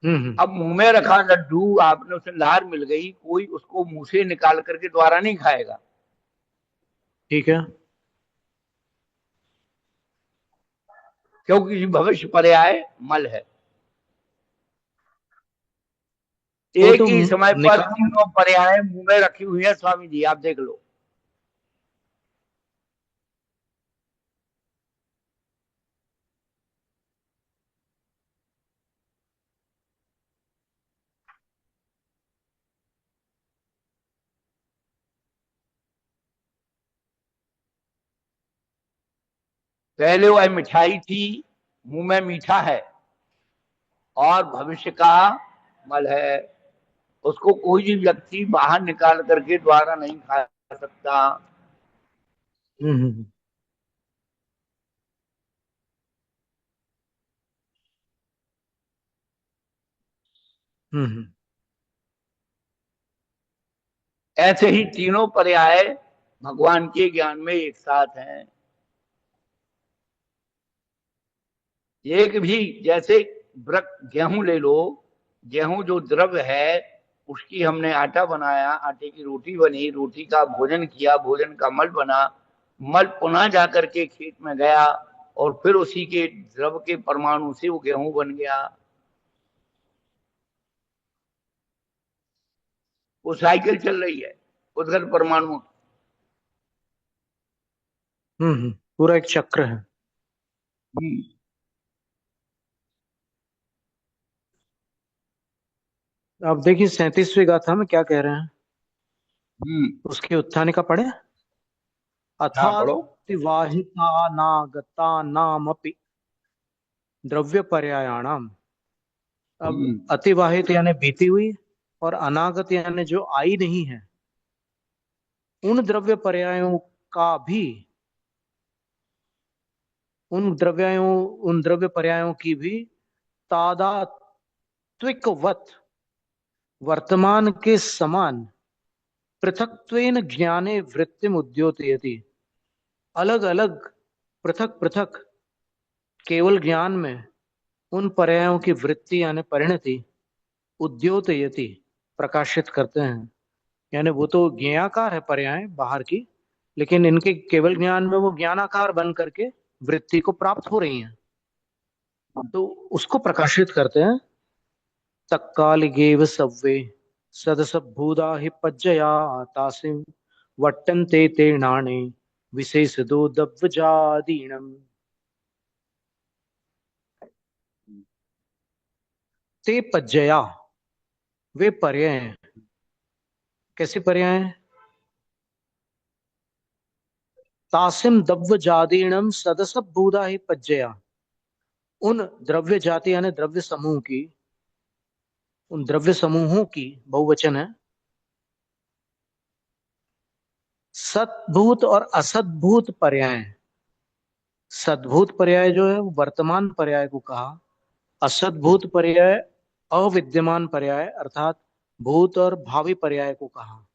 हम्म। अब मुंह में रखा लड्डू, आपने उसे लार मिल गई, कोई उसको मुंह से निकाल करके दोबारा नहीं खाएगा, ठीक है। क्योंकि भविष्य पर्याय मल है। तो वो एक तो ही समय पर निकाल। तीनों पर्याय मुंह में रखी हुई है स्वामी जी, आप देख लो। पहले वह मिठाई थी, मुंह में मीठा है, और भविष्य का मल है। उसको कोई भी व्यक्ति बाहर निकाल करके द्वारा नहीं खा सकता। हम्म। हम्म। ऐसे ही तीनों पर्याय भगवान के ज्ञान में एक साथ हैं। एक भी, जैसे गेहूं ले लो, गेहूं जो द्रव्य है, उसकी हमने आटा बनाया, आटे की रोटी बनी, रोटी का भोजन किया, भोजन का मल बना, मल पुनः जाकर के खेत में गया, और फिर उसी के द्रव के परमाणु से वो गेहूं बन गया। वो साइकिल चल रही है उद्गत परमाणु। पूरा एक चक्र है। हम्म। अब देखिए 37वीं गाथा में क्या कह रहे हैं, हम्म। उसके उत्थान का पढ़े। हाँ पढ़ो। अथातिवाहिता नागता नामपि द्रव्य पर्यायाणाम। अब हम्म। अतिवाहित यानी बीती हुई, और अनागत यानी जो आई नहीं है, उन द्रव्य पर्यायों का भी, उन द्रव्य पर्यायों की भी तादात्विकवत वर्तमान के समान पृथक्त्वेन ज्ञाने वृत्तिम उद्योतयति। अलग अलग, पृथक पृथक, केवल ज्ञान में उन पर्यायों की वृत्ति यानी परिणति उद्योतयति, प्रकाशित करते हैं। यानी वो तो ज्ञेयाकार है पर्याय बाहर की, लेकिन इनके केवल ज्ञान में वो ज्ञानाकार बन करके वृत्ति को प्राप्त हो रही हैं, तो उसको प्रकाशित करते हैं। तक्कालिगेव सव्वे सदसद्भूता हि पज्जया तासिं वट्टन्ते ते नाणे विशेषदो दव्वजादीनम्। ते पज्जया वे पर्याय हैं। कैसे पर्याय हैं? तासिम दव्य जादीनम सदसत भूदा ही पज्जया, उन द्रव्य जाति यानी द्रव्य समूह की, उन द्रव्य समूहों की बहुवचन है, सद्भूत और असद्भूत पर्याय। सद्भूत पर्याय जो है वो वर्तमान पर्याय को कहा, असद्भूत पर्याय अविद्यमान पर्याय अर्थात भूत और भावी पर्याय को कहा।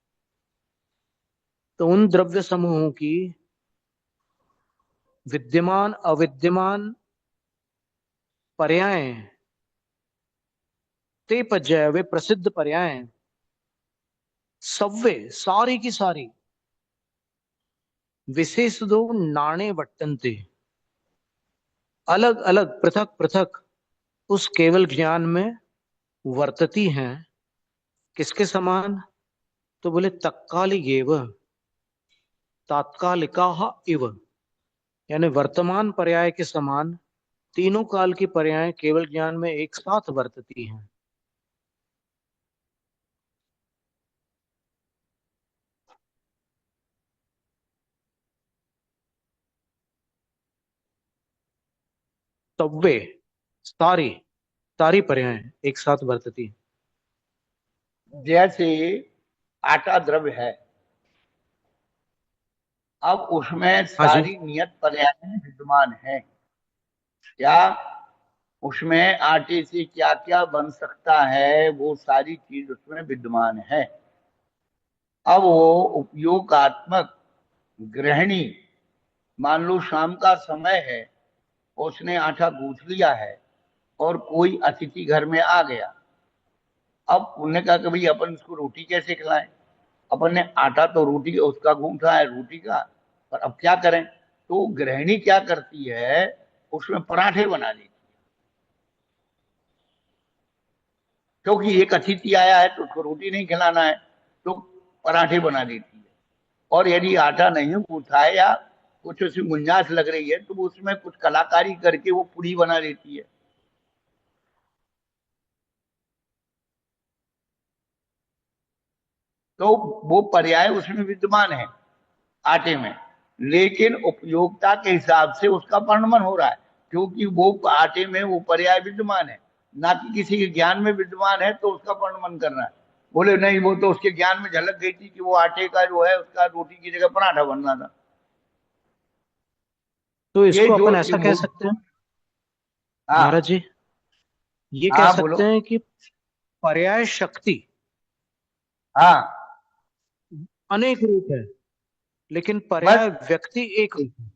तो उन द्रव्य समूहों की विद्यमान अविद्यमान पर्याय ते पज्जय वे प्रसिद्ध पर्याय हैं। सव्वे सारी की सारी, विशेष दो नाणे वट्टनते अलग अलग पृथक पृथक उस केवल ज्ञान में वर्तती हैं। किसके समान? तो बोले तत्कालिगेव तात्कालिका इव, यानी वर्तमान पर्याय के समान तीनों काल की पर्याय केवल ज्ञान में एक साथ वर्तती हैं। तव्वे सारी सारी पर्याय एक साथ वर्तती। जैसे आटा द्रव्य है, अब उसमें हाँ जी। सारी नियत पर्याय विद्यमान है। क्या उसमें आटे से क्या क्या बन सकता है, वो सारी चीज उसमें विद्यमान है। अब वो उपयोगात्मक गृहिणी, मान लो शाम का समय है, उसने आटा गूंथ लिया है और कोई अतिथि घर में आ गया। अब उन्होंने कहा कि भाई अपन इसको रोटी कैसे खिलाएं। अपन ने आटा तो रोटी उसका गूंथा है रोटी का, पर अब क्या करें। तो गृहिणी क्या करती है, उसमें पराठे बना देती, क्योंकि एक अतिथि आया है तो उसको रोटी नहीं खिलाना है, तो पराठे बना देती है। और यदि आटा नहीं गूंथा है या कुछ उसमें गुंजाइश लग रही है तो वो उसमें कुछ कलाकारी करके वो पूड़ी बना देती है। तो वो पर्याय उसमें विद्यमान है आटे में, लेकिन उपयोगिता के हिसाब से उसका वर्णन हो रहा है, क्योंकि वो आटे में वो पर्याय विद्यमान है, ना कि किसी के ज्ञान में विद्यमान है तो उसका वर्णन करना है। बोले नहीं, वो तो उसके ज्ञान में झलक गई थी कि वो आटे का जो है उसका रोटी की जगह पराठा बनना था। तो ये इसको जो अपन ऐसा कह मूल, सकते हैं महाराज हाँ जी, ये कह हाँ बोलो, सकते हैं कि पर्याय शक्ति हाँ अनेक रूप है, लेकिन बस पर्याय व्यक्ति एक रूप है।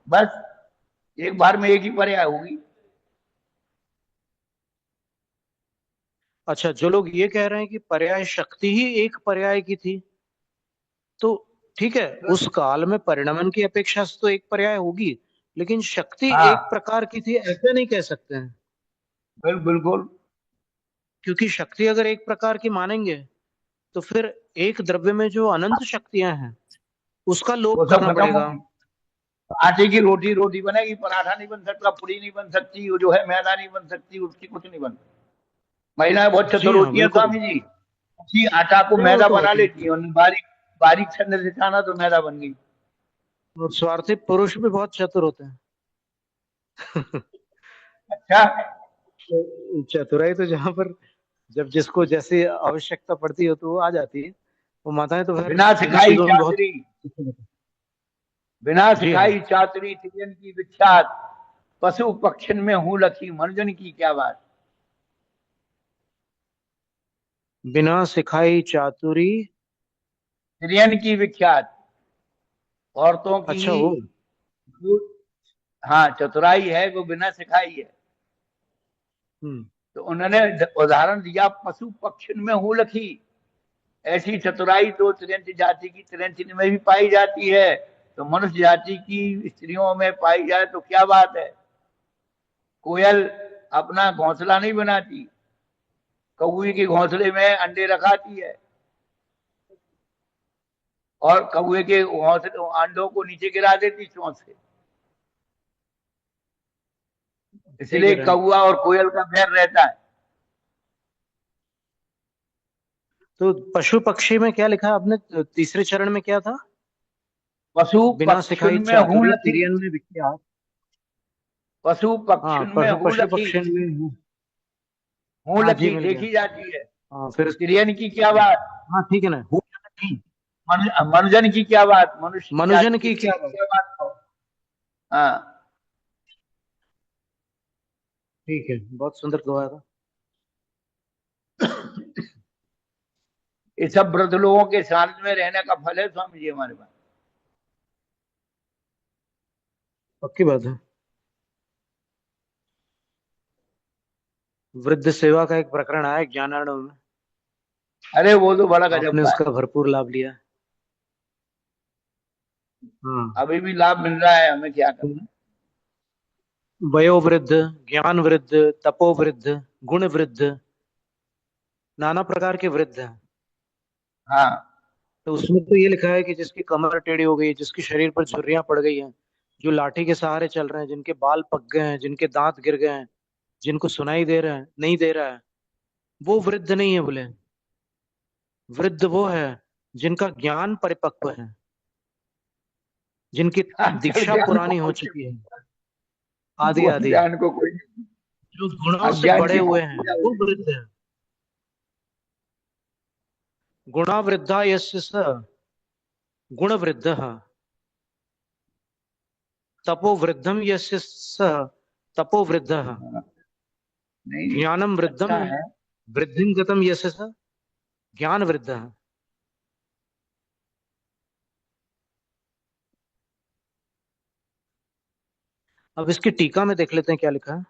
बस एक बार में एक ही पर्याय होगी। अच्छा, जो लोग ये कह रहे हैं कि पर्याय शक्ति ही एक पर्याय की थी, तो ठीक है, उस काल में परिणमन की अपेक्षा से तो एक पर्याय होगी, लेकिन शक्ति एक हाँ प्रकार की थी ऐसे नहीं कह सकते हैं। बिल्कुल। क्योंकि शक्ति अगर एक प्रकार की मानेंगे तो फिर एक द्रव्य में जो अनंत शक्तियां हैं उसका वो लोप सब करना खत्म पड़ेगा। होगी। आटे की रोटी रोटी बनेगी, पराठा नहीं बन सकता, पूरी नहीं बन सकती, वो जो है मैदा नहीं बन सकती, उसकी कुछ नहीं बन सकती। महिलाएं बहुत जी चतुर हाँ, होती हैं बिल्कुल। स्वामी जी, उसी आटा को नहीं, वो मैदा तो बना होती लेती है। है, उन्हें बारीक बारीक छन्ने से छाना तो मैदा बन गई। और स्वार्थी पुरुष भी बहुत चतुर होते हैं। अच्छा, तो चतुराई तो जहां पर जब जिसको जैसी आवश्यकता पड़ती है तो वो आ जाती है। वो माताएं तो फिर बिना इन सिखाई चीजों में बहुत। चातरी, बिना जी हाँ। सिखाई चातरी तिजन की विख्यात, पशु पक्षिन में हूँ लखी मनुजन की क्या बात। बिना सिखाई चातुरी। तिजन की विख्यात, औरतों की अच्छा वो। जो, हाँ चतुराई है वो बिना सिखाई है। हम्म। तो उन्होंने उदाहरण दिया, पशु पक्षिन में हूँ लखी। ऐसी चतुराई तो तिरंज जाति की तिरंज में भी पाई जाती है, तो मनुष्य जाति की स्त्रियों में पाई जाए तो क्या बात है। कोयल अपना घोंसला नहीं बनाती, कौवे के घोंसले में अंडे रखाती है और कौवे के घोंसले अंडों को नीचे गिरा देती चोंच से। इसलिए कौवा और कोयल का बैर रहता है। तो पशु पक्षी में क्या लिखा आपने, तीसरे चरण में क्या था? पशु बिना सिखाई पक्षुन में हूँ चातुरी लखी। तिर्यन में विख्यात। पशु हाँ, पक्षुन में हूँ पशु लखी। पक्षी में हूँ। हूँ हाँ जी, लखी मिल गया। देखी जाती है। हाँ फिर। तिरयन की क्या बात। हाँ ठीक है ना, हूँ लखी। मनुजन की क्या बात, मनुष्य की मनुजन जाति की की क्या बात। क्या बात। हाँ, ठीक है, बहुत सुंदर दोहा था। ये सब वृद्ध लोगों के साथ में रहने का फल है स्वामी जी हमारे पास। पक्की बात है। वृद्ध सेवा का एक प्रकरण आया ज्ञानार्णव में। अरे वो तो बड़ा गजब आपने का है। उसका भरपूर लाभ लिया। हाँ। अभी भी लाभ मिल रहा है, हमें क्या करना है। वयोवृद्ध, ज्ञान वृद्ध, तपोवृद्ध, गुण वृद्ध, नाना प्रकार के वृद्ध हैं। हाँ, तो उसमें तो ये लिखा है कि जिसकी कमर टेढ़ी हो गई है, जिसके शरीर पर झुर्रियां पड़ गई हैं, जो लाठी के सहारे चल रहे हैं, जिनके बाल पक गए हैं, जिनके दांत गिर गए हैं, जिनको सुनाई दे रहा है नहीं दे रहा है, वो वृद्ध नहीं है बोले। वृद्ध वो है जिनका ज्ञान परिपक्व है, जिनकी अक्सर दीक्षा ज्ञान को पुरानी हो कोई, चुकी है, आदि वो आदि, ज्ञान को कोई, जो गुणों से अज्ञान बड़े की हुए हैं पूजा वो हुई। वृद्ध है। गुणा वृद्धा यस्य स गुण वृद्ध, तपो वृद्धम यस्य स तपो वृद्ध, हाँ, नहीं ज्ञानम वृद्धम अच्छा है। वृद्धिं गतम यस्य स ज्ञान वृद्ध। अब इसकी टीका में देख लेते हैं क्या लिखा है।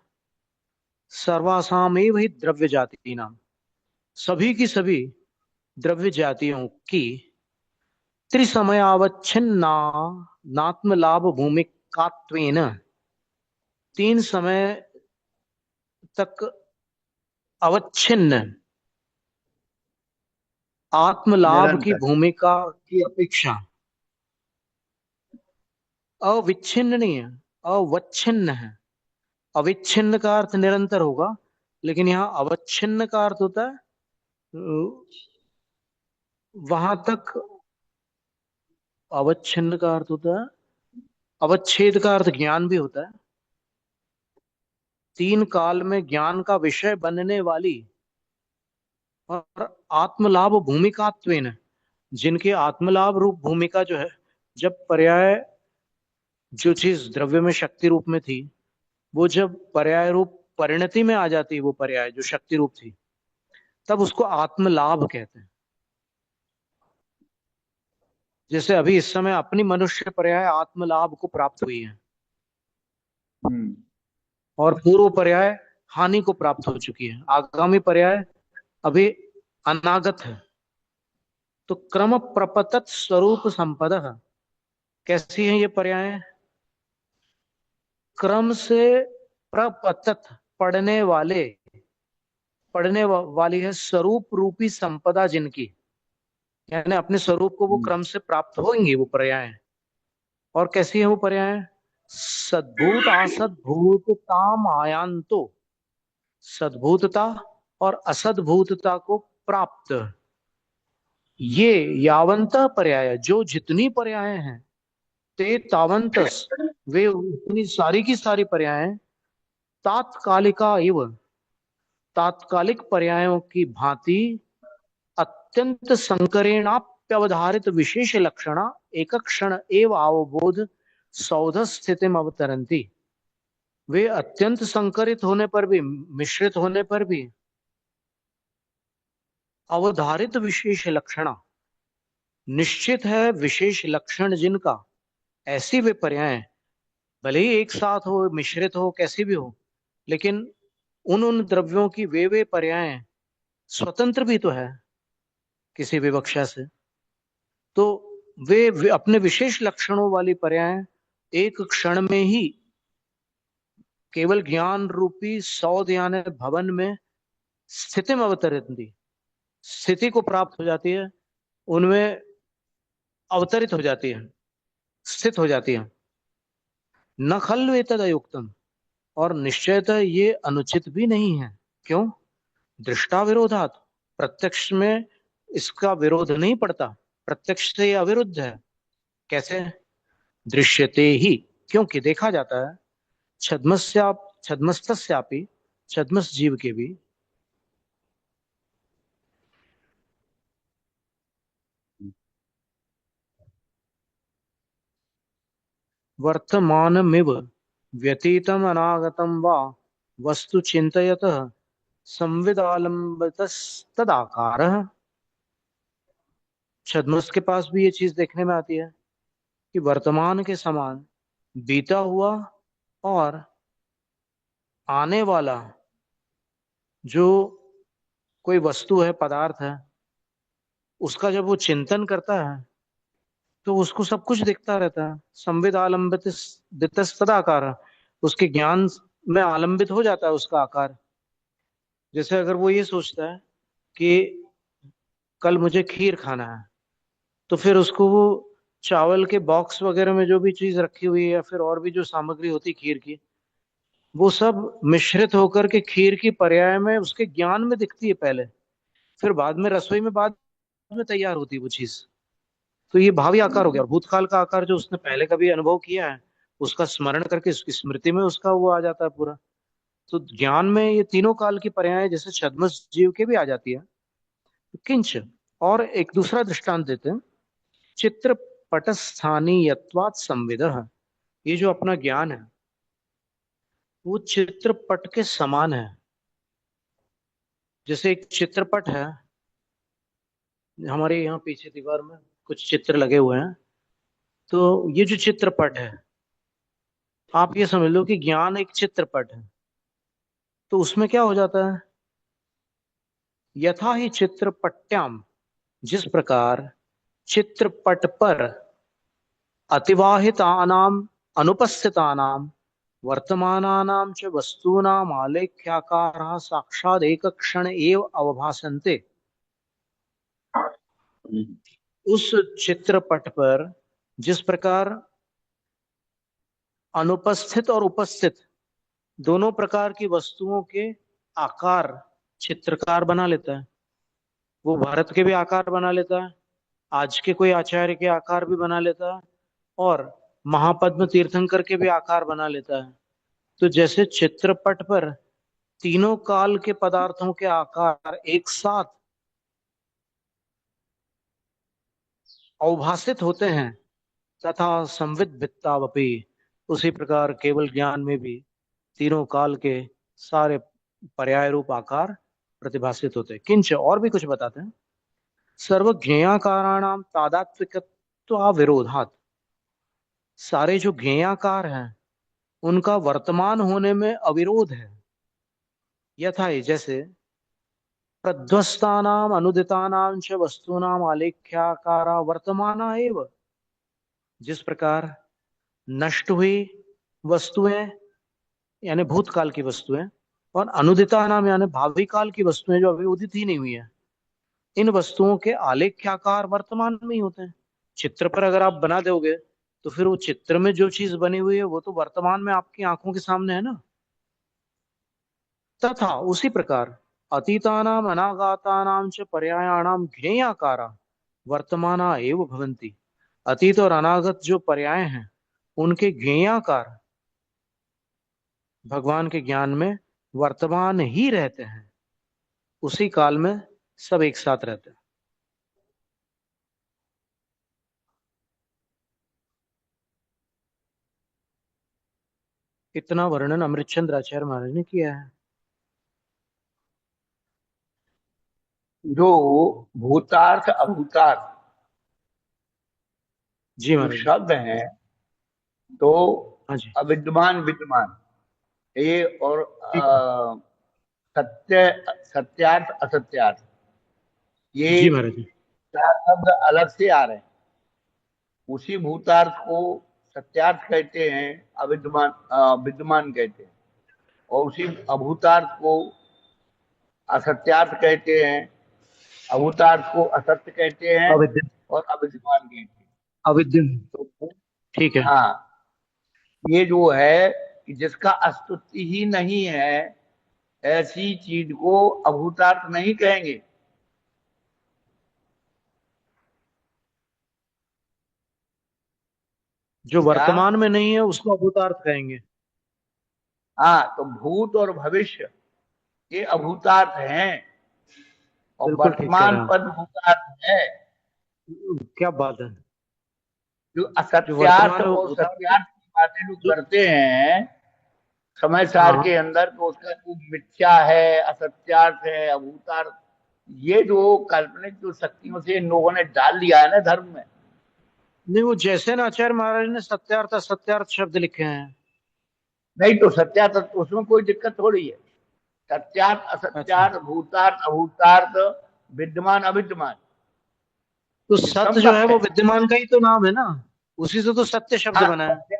सर्वासामेव ही द्रव्य जाति नाम, सभी की सभी द्रव्य जातियों की त्रिसमयावच्छिन्ना नात्म लाभ भूमिकात्वेन, तीन समय तक अवच्छिन्न आत्म लाभ की निरंतर। भूमिका की अपेक्षा, अविच्छिन्न नहीं है, अवच्छिन्न है। अविच्छिन्न का अर्थ निरंतर होगा, लेकिन यहाँ अवच्छिन्न का अर्थ होता है वहां तक। अवच्छिन्न का अर्थ होता है, अवच्छेद का अर्थ ज्ञान भी होता है। तीन काल में ज्ञान का विषय बनने वाली और आत्मलाभ भूमिकात्वेन, जिनके आत्मलाभ रूप भूमिका जो है, जब पर्याय, जो चीज द्रव्य में शक्ति रूप में थी, वो जब पर्याय रूप परिणति में आ जाती, वो पर्याय जो शक्ति रूप थी, तब उसको आत्मलाभ कहते हैं। जैसे अभी इस समय अपनी मनुष्य पर्याय आत्मलाभ को प्राप्त हुई है, हम्म। और पूर्व पर्याय हानि को प्राप्त हो चुकी है, आगामी पर्याय अभी अनागत है। तो क्रम प्रपतत स्वरूप संपदा, कैसी है ये पर्याय? क्रम से प्रपतत, पढ़ने वाले, वाली है स्वरूप रूपी संपदा जिनकी, यानी अपने स्वरूप को वो क्रम से प्राप्त होंगी वो पर्याय। और कैसी है वो पर्याय? सद्भूत असद्भूतता मायांतो, सद्भूतता और असद्भूतता को प्राप्त, ये यावंत पर्याय, जो जितनी पर्याय हैं, ते तावंतस, वे उतनी सारी की सारी पर्याय तात्कालिका इव, तात्कालिक पर्यायों की भांति अत्यंत संकरेणाप्यवधारित विशेष लक्षणा एक क्षण एव अवबोध सौध स्थिति अवतरंती, वे अत्यंत संकरित होने पर भी, मिश्रित होने पर भी, अवधारित विशेष लक्षणा, निश्चित है विशेष लक्षण जिनका, ऐसी वे पर्याय, भले ही एक साथ हो, मिश्रित हो, कैसी भी हो, लेकिन उन उन द्रव्यों की वे पर्याय स्वतंत्र भी तो है किसी विवक्षा से। तो वे अपने विशेष लक्षणों वाली पर्याय एक क्षण में ही केवल ज्ञान रूपी सौध यानी भवन में स्थिति में अवतरती, स्थिति को प्राप्त हो जाती है, उनमें अवतरित हो जाती है, स्थित हो जाती है। न खल्व एतद अयुक्तम, और निश्चयतः ये अनुचित भी नहीं है। क्यों? दृष्टा विरोधात, प्रत्यक्ष में इसका विरोध नहीं पड़ता, प्रत्यक्ष से ये अविरुद्ध है। कैसे? दृश्यते ही, क्योंकि देखा जाता है, छद्मस्याप छद्मस्तस्यापि, छद्मस जीव के भी, वर्तमानमिव व्यतीतम अनागतम वा वस्तु चिन्तयतः संविदालंबितस्तदाकारः। छद्मस के पास भी ये चीज देखने में आती है कि वर्तमान के समान बीता हुआ और आने वाला जो कोई वस्तु है, पदार्थ है, उसका जब वो चिंतन करता है तो उसको सब कुछ दिखता रहता है। संविद आलंबित दितस्तदाकार, उसके ज्ञान में आलंबित हो जाता है उसका आकार। जैसे अगर वो ये सोचता है कि कल मुझे खीर खाना है, तो फिर उसको वो चावल के बॉक्स वगैरह में जो भी चीज रखी हुई है या फिर और भी जो सामग्री होती है खीर की, वो सब मिश्रित होकर के खीर की पर्याय में उसके ज्ञान में दिखती है पहले, फिर बाद में रसोई में बाद में तैयार होती है वो चीज। तो ये भावी आकार हो गया, और भूतकाल का आकार जो उसने पहले कभी अनुभव किया है उसका स्मरण करके उसकी स्मृति में उसका वो आ जाता है पूरा। तो ज्ञान में ये तीनों काल की पर्याय जैसे छद्मस जीव के भी आ जाती है। किंच, और एक दूसरा दृष्टांत देते हैं, चित्रपट स्थानीयत्वात् संविदः, ये जो अपना ज्ञान है वो चित्रपट के समान है। जैसे एक चित्रपट है, हमारे यहाँ पीछे दीवार में कुछ चित्र लगे हुए हैं, तो ये जो चित्रपट है, आप ये समझ लो कि ज्ञान एक चित्रपट है। तो उसमें क्या हो जाता है, यथा ही चित्रपट्याम, जिस प्रकार चित्रपट पर अतिवाहितानाम अनुपस्थितानाम वर्तमानानां च वस्तूनाम आलेख्याकारः साक्षात् एक क्षण एव अवभासन्ते। उस चित्रपट पर जिस प्रकार अनुपस्थित और उपस्थित दोनों प्रकार की वस्तुओं के आकार चित्रकार बना लेता है। वो भारत के भी आकार बना लेता है, आज के कोई आचार्य के आकार भी बना लेता है, और महापद्म तीर्थंकर के भी आकार बना लेता है। तो जैसे चित्रपट पर तीनों काल के पदार्थों के आकार एक साथ अवभासित होते हैं, तथा संविद भित्तावपि, उसी प्रकार केवल ज्ञान में भी तीनों काल के सारे पर्याय रूप आकार प्रतिभासित होते हैं। किंच, और भी कुछ बताते हैं, सर्वज्ञेयाकाराणाम तादात्विकत्वा विरोधात, सारे जो ज्ञेयाकार हैं उनका वर्तमान होने में अविरोध है। यथा ही, जैसे प्रध्वस्तानाम अनुदितानाम च वस्तूनाम आलेख्याकारा वर्तमाना एव, जिस प्रकार नष्ट हुई वस्तुएं यानी भूतकाल की वस्तुएं, और अनुदिता नाम यानी भावी काल की वस्तुएं जो अभी उदित ही नहीं हुई है, इन वस्तुओं के आलेख्याकार वर्तमान में ही होते हैं। चित्र पर अगर आप बना दोगे तो फिर वो चित्र में जो चीज बनी हुई है वो तो वर्तमान में आपकी आंखों के सामने है ना। तथा उसी प्रकार अतीतानाम अनागतानाम च पर्यायाणाम ज्ञेयाकारा वर्तमाना एव भवन्ति, अतीत और अनागत जो पर्याय हैं उनके ज्ञेयाकार भगवान के ज्ञान में वर्तमान ही रहते हैं, उसी काल में सब एक साथ रहते हैं। इतना वर्णन अमृतचंद्र आचार्य महाराज ने किया है। जो भूतार्थ अभूतार्थ जी जो महाराज। शब्द हैं, तो हाँ जी। अविद्यमान विद्यमान, ये और ठीक है। सत्य सत्यार्थ असत्यार्थ, ये जी महाराज। चार शब्द अलग से आ रहे हैं। उसी भूतार्थ को सत्यार्थ कहते हैं, अविद्यमान विद्यमान कहते हैं, और उसी अभूतार्थ को असत्यार्थ कहते हैं, अभूतार्थ को असत्य कहते हैं अविद्य और अविद्यमान कहते हैं। अविद्य तो ठीक है। हाँ, ये जो है कि जिसका अस्तित्व ही नहीं है, ऐसी चीज को अभूतार्थ नहीं कहेंगे। जो क्या? वर्तमान में नहीं है उसको अभूतार्थ कहेंगे। हाँ, तो भूत और भविष्य ये अभूतार्थ हैं और बिल्कुल ठीक कह वर्तमान रहे हैं पद भूतार्थ है। आप। क्या बात है। जो जो असत्यार्थ वर्तमान है वो और भूतार्थ। सत्यार्थ की बातें जो जो करते हैं समय सार हाँ के अंदर, तो उसका जो मिथ्या है, असत्यार्थ है, अभूतार्थ, ये जो काल्पनिक जो शक्तियों से इन लोगों ने डाल दिया है ना धर्म में। नहीं, वो जैसे न आचार्य महाराज ने सत्यार्थ असत्यार्थ शब्द लिखे हैं। नहीं तो सत्यार्थ तो उसमें कोई दिक्कत थोड़ी है। सत्यार्थ, अच्छा, असत्यार्थ, भूतार्थ, अभूतार्थ, विद्यमान, अविद्यमान, तो ये सत्य जो है समकक्ष वो है। विद्यमान का ही तो नाम है ना। उसी से तो सत्य शब्द हाँ बना है। सत्य,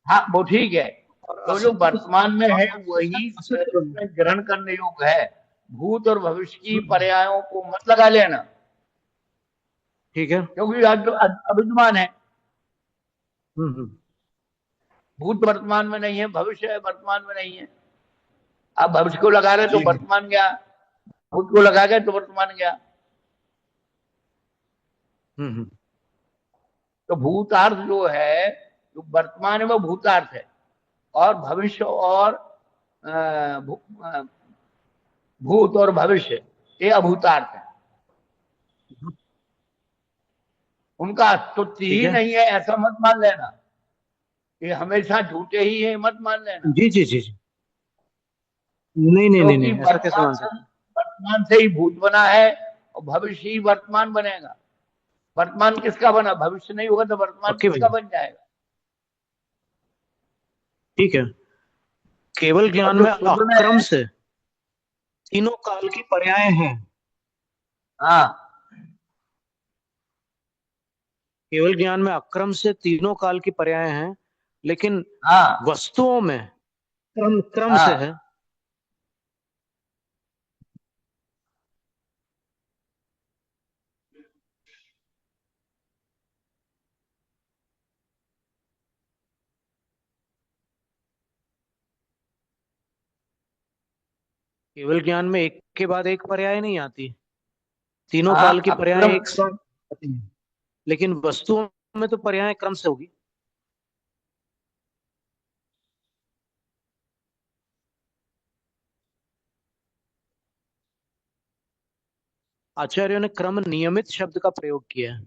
हाँ वो ठीक है। और तो जो असत्य वर्तमान में है असत वही असत्य बना है। इसमें ग्रहण करने योग्य है। भूत और भविष्य की पर्यायों को मत लगा लेना, ठीक है। क्योंकि अविद्यमान है। हम्म। भूत वर्तमान में नहीं है, भविष्य है वर्तमान में नहीं है। आप भविष्य को लगा रहे तो ठीक है। वर्तमान गया, भूत को लगा गए तो वर्तमान गया। हम्म। तो भूतार्थ जो है, जो वर्तमान है वो भूतार्थ है, और भविष्य और भूत और भविष्य ये अभूतार्थ है। उनका अस्तित्व ठीक ही है। नहीं है ऐसा मत मान लेना। ये हमेशा झूठे ही है मत मान लेना। जी जी जी जी। नहीं नहीं नहीं क्योंकि नहीं, ऐसा कैसे मान सकते। वर्तमान से ही भूत बना है और भविष्य ही वर्तमान बनेगा। वर्तमान किसका बना? भविष्य नहीं होगा तो वर्तमान पक्के किसका भैया। बन जाएगा? ठीक है। केवल और ज्ञान जो में शुद्ध में अक्रम है, से तीनों काल की पर्याय हैं। हाँ केवल ज्ञान में अक्रम से तीनों काल की पर्याय हैं, लेकिन हाँ वस्तुओं में क्रम क्रम से हाँ, है। केवल ज्ञान में एक के बाद एक पर्याय नहीं आती। तीनों काल हाँ की पर्याय अक्रम। एक साथ आती हैं, लेकिन वस्तुओं में तो पर्याय क्रम से होगी। आचार्यों ने क्रम नियमित शब्द का प्रयोग किया है।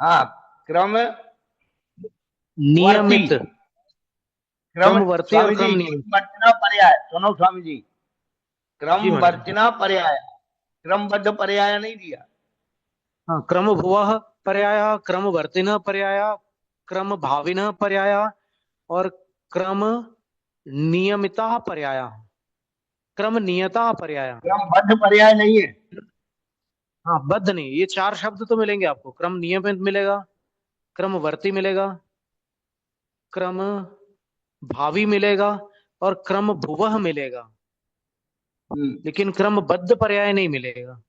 हाँ, क्रम वर्ती, नियमित। क्रम, क्रमवर्ती और स्वामी जी क्रम नियमित। क्रम वर्तना पर्याय सुनो स्वामी जी, क्रम जी महाराज। वर्तना पर्याय, क्रमबद्ध पर्याय नहीं दिया। हाँ, क्रम भुवः पर्याय, क्रम वर्तिनः पर्याय, क्रम भाविनः पर्याय, और क्रम नियमिता पर्याय, क्रम नियता पर्याय। क्रमबद्ध पर्याय नहीं है। हाँ, बद्ध नहीं, ये चार शब्द तो मिलेंगे आपको। क्रम नियमित मिलेगा, क्रमवर्ती मिलेगा, क्रम भावी मिलेगा, और क्रम भुवः मिलेगा। हम्म, लेकिन क्रमबद्ध पर्याय नहीं मिलेगा।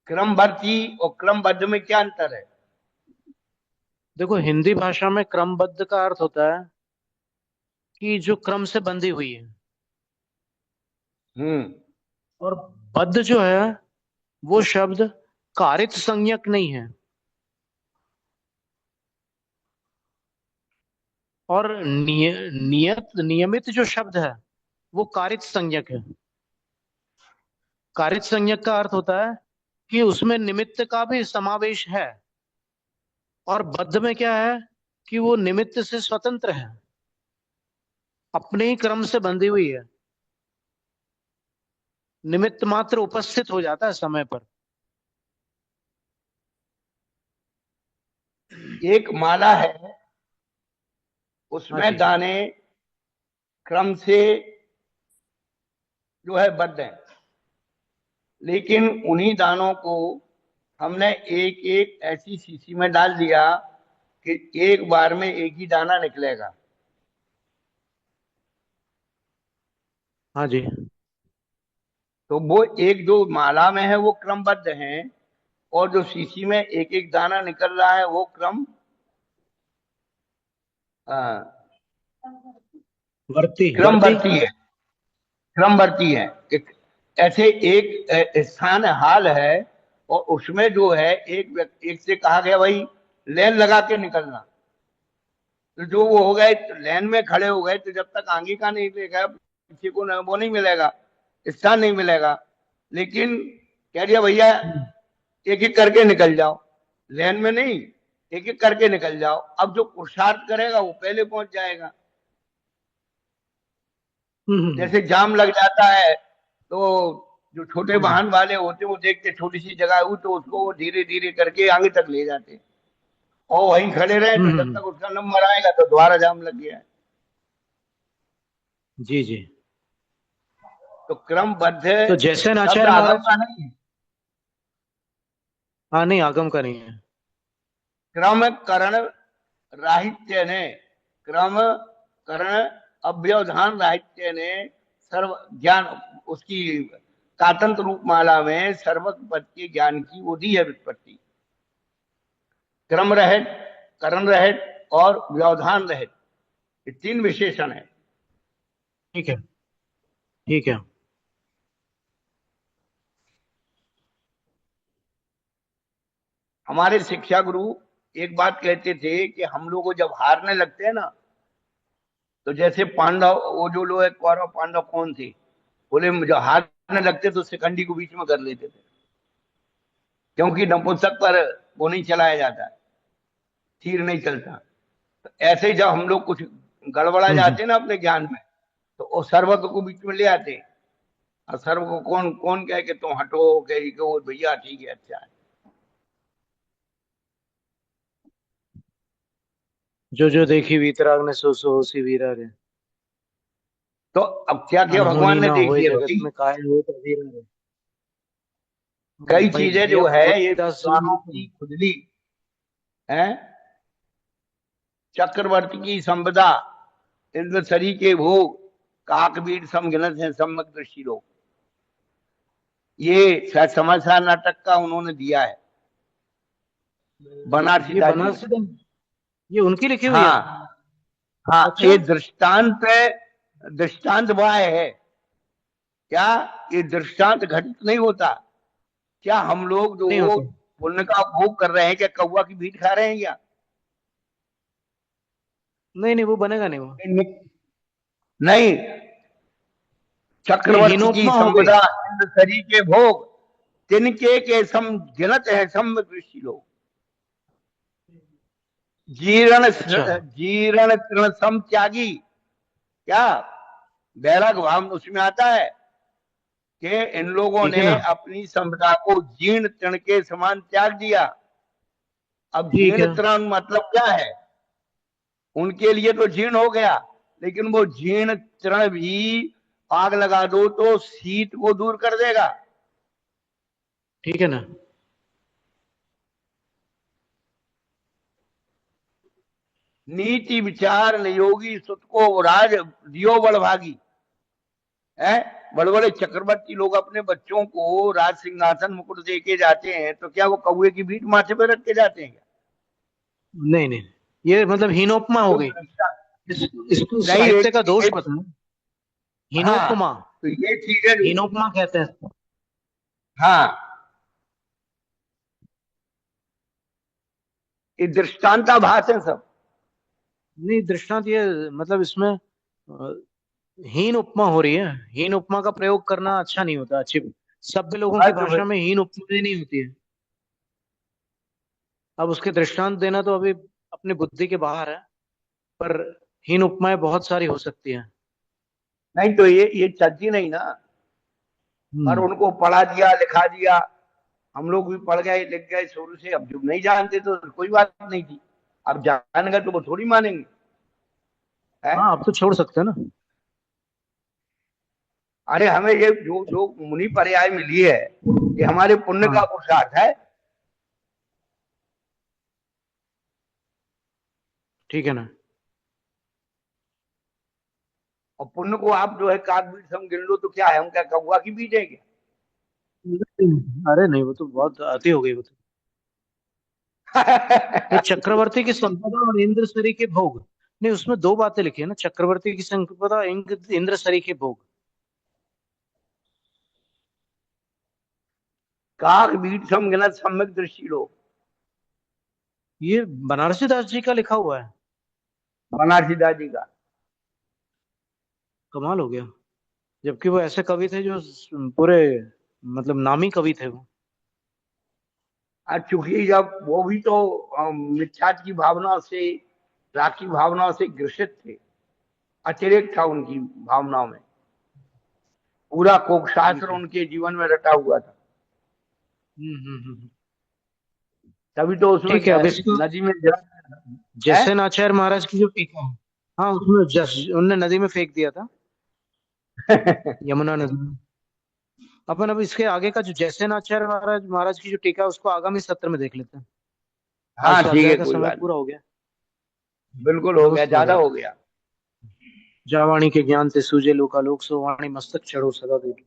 क्रमवर्ती और क्रमबद्ध में क्या अंतर है? देखो, हिंदी भाषा में क्रमबद्ध का अर्थ होता है कि जो क्रम से बंधी हुई है। हम्म, और बद्ध जो है वो शब्द कारित संज्ञक नहीं है। और नियमित जो शब्द है वो कारित संज्ञक है। कारित संज्ञक का अर्थ होता है कि उसमें निमित्त का भी समावेश है। और बद्ध में क्या है कि वो निमित्त से स्वतंत्र है, अपने ही क्रम से बंधी हुई है। निमित्त मात्र उपस्थित हो जाता है समय पर। एक माला है, हाँ उसमें जी। दाने क्रम से जो है बद्ध हैं, लेकिन उन्हीं दानों को हमने एक एक ऐसी शीशी में डाल दिया कि एक बार में एक ही दाना निकलेगा। हाँ जी। तो वो एक जो माला में है वो क्रमबद्ध है, और जो शीशी में एक एक दाना निकल रहा है वो वर्ती वर्ती। क्रमवर्ती है। क्रमवर्ती है। एक ऐसे एक स्थान हाल है, और उसमें जो है एक से कहा गया भाई लेन लगा के निकलना। तो जो वो हो गए तो लाइन में खड़े हो गए, तो जब तक आगे का नहीं देगा पीछे को वो नहीं मिलेगा, स्थान नहीं मिलेगा। लेकिन कह दिया भैया हम्म एक एक करके निकल जाओ, लाइन में नहीं, एक एक करके निकल जाओ। अब जो पुरुषार्थ करेगा वो पहले पहुंच जाएगा। हम्म जैसे जाम लग जाता है तो जो छोटे हम्म वाहन वाले होते हैं वो देखते छोटी सी जगह हुई तो उसको वो धीरे धीरे करके आगे तक ले जाते हैं, और वहीं खड़े रहे तो जब हम्म, तक उसका नंबर आएगा तो दोबारा जाम लग गया है। जी जी। तो क्रमबद्ध तो जैसे शब्द आचार्य आगम महाराज। का नहीं है। हाँ नहीं, आगम का नहीं है। क्रम करण राहित्य ने, क्रम करण अव्यवधान राहित्य ने सर्व ज्ञान, उसकी कातंत्र रूप माला में सर्वक पद के ज्ञान की वो दी है व्युत्पत्ति। क्रम रहित, करण रहित और व्यवधान रहित, ये तीन विशेषण है। ठीक है। ठीक है। हमारे शिक्षा गुरु एक बात कहते थे कि हम लोग को जब हारने लगते हैं ना, तो जैसे पांडव, वो जो लोग कौरव पांडव कौन थे, बोले जब हारने लगते तो शिखंडी को बीच में कर लेते थे, क्योंकि नपुंसक पर वो नहीं चलाया जाता, तीर नहीं चलता। तो ऐसे ही जब हम लोग कुछ गड़बड़ा हम्म। जाते हैं ना अपने ज्ञान में, तो वो सर्वज्ञ को बीच में ले आते हैं। और सर्व को कौन कौन कहे कि तुम हटो, कहे कि वो भैया ठीक है अच्छा है। जो जो देखी वीतराग ने, सो सो होसी वीरा रे। तो अब क्या किया अनहोनी भगवान ने, ना होए देखिए जगत भाई, में, काहे हो तो वीरा रे। कई भाई चीजें भैया जो है ये तुलसीदास जी विद्वानों लिखे की हैं। खुजली है। चक्रवर्ती की संपदा, इंद्र सरी के भोग, काकबीर समगिनत है सम्यक दृष्टि लोग, ये शायद समाचार नाटक का उन्होंने दिया है, बनारसी ये दास जी ने। बनारसी दम, ये उनकी लिखी हुई है। हाँ हाँ, अच्छा। ये दृष्टांत, दृष्टांत वह है क्या, ये दृष्टांत घटित नहीं होता। क्या हम लोग नहीं जो होता। पुण्य का भोग कर रहे हैं, क्या कौवा की भीट खा रहे हैं क्या? नहीं नहीं, वो बनेगा नहीं वो। नहीं, ये चक्रवर्ती की हीनोपमा हो गई। संपदा, इंद्र सरी के भोग, तिनके के सम गिनत है सम ऋषि लोग। जीर्ण अच्छा। जीर्ण तृण सम त्यागी, क्या बैराग भाव उसमें आता है कि इन लोगों ठीक है ने ना। अपनी संपदा को जीर्ण तृण के समान त्याग दिया। अब ठीक जीर्ण है। तृण मतलब क्या है, उनके लिए तो जीर्ण हो गया, लेकिन वो जीर्ण तृण भी आग लगा दो तो शीत को दूर कर देगा। ठीक है ना। नीति विचार नियोगी सुत को राज दियो बड़भागी है। बड़े बड़े चक्रवर्ती लोग अपने बच्चों को राज सिंहासन मुकुट दे के जाते हैं, तो क्या वो कौए की भीट माथे पे रख के जाते हैं क्या? नहीं नहीं, ये मतलब हीनोपमा हो तो गई। इसको नहीं, साहित्य का दोष पता है। हाँ, हीनोपमा। तो ये चीजें जो, हीनोपमा कहते हैं इसको। हाँ, ये दृष्टांताभास है सब। नहीं, दृष्टांत ये मतलब इसमें हीन उपमा हो रही है। हीन उपमा का प्रयोग करना अच्छा नहीं होता। अच्छी सभ्य लोगों की बस भाषा में हीन उपमाएं नहीं होती है। अब उसके दृष्टांत देना तो अभी अपनी बुद्धि के बाहर है। पर हीन उपमाएं बहुत सारी हो सकती हैं। नहीं, तो ये चलती नहीं ना। पर हम्म। उनको पढ़ा दिया लिखा दिया, हम लोग भी पढ़ गए लिख गए शुरू से, अब जो नहीं जानते तो कोई बात नहीं थी। अब जान गए तो वो थोड़ी मानेंगे है। हाँ, अब तो छोड़ सकते हैं ना। अरे हमें ये जो जो मुनि पर्याय मिली है, ये हमारे पुण्य का हाँ। पुरुषार्थ है। ठीक है ना। और पुण्य को आप जो है काग बीज सम गिन लो तो क्या है, हम क्या कौवा की बीज है अरे नहीं, वो तो बहुत अति हो गई वो तो। ये क्या? चक्रवर्ती की संपदा और इंद्रसरी के भोग। नहीं, उसमें दो बातें लिखी है ना, चक्रवर्ती की संपदा, इंद्रसरी के भोग। काग बीज सम गिनत सम्यक दृष्टि लो। ये बनारसी दास जी का लिखा हुआ है। बनारसी दास जी का। कमाल हो गया। जबकि वो ऐसे कवि थे जो पूरे, मतलब नामी कवि थे वो। और चूंकि जब वो भी तो मिथ्या की भावना से, राग की भावनाओं से ग्रसित थे, अतिरेक था उनकी भावनाओं में, पूरा कोक शास्त्र बिल्कुल। उनके जीवन में रटा हुआ था। हम्म। तभी तो उसमें ठीक है, क्या अब है, इसको नदी में जल है। जैसे नाचार्य महाराज की जो टीका है, हाँ उसमें उनने नदी में फेंक दिया था, यमुना नदी में। अपन अब इसके आगे का जो जैसे नाचार्य महाराज की जो टीका है, उसको आगामी सत्र में देख लेते हैं। आज हाँ का ठीक अध्याय है, का कोई समय बात नहीं। पूरा हो गया। बिल्कुल हो गया, नमस्ते ज्यादा महाराज। हो गया। जा वाणी के ज्ञान से सूझे लोकालोक, सो वाणी मस्तक चढ़ो सदा देख।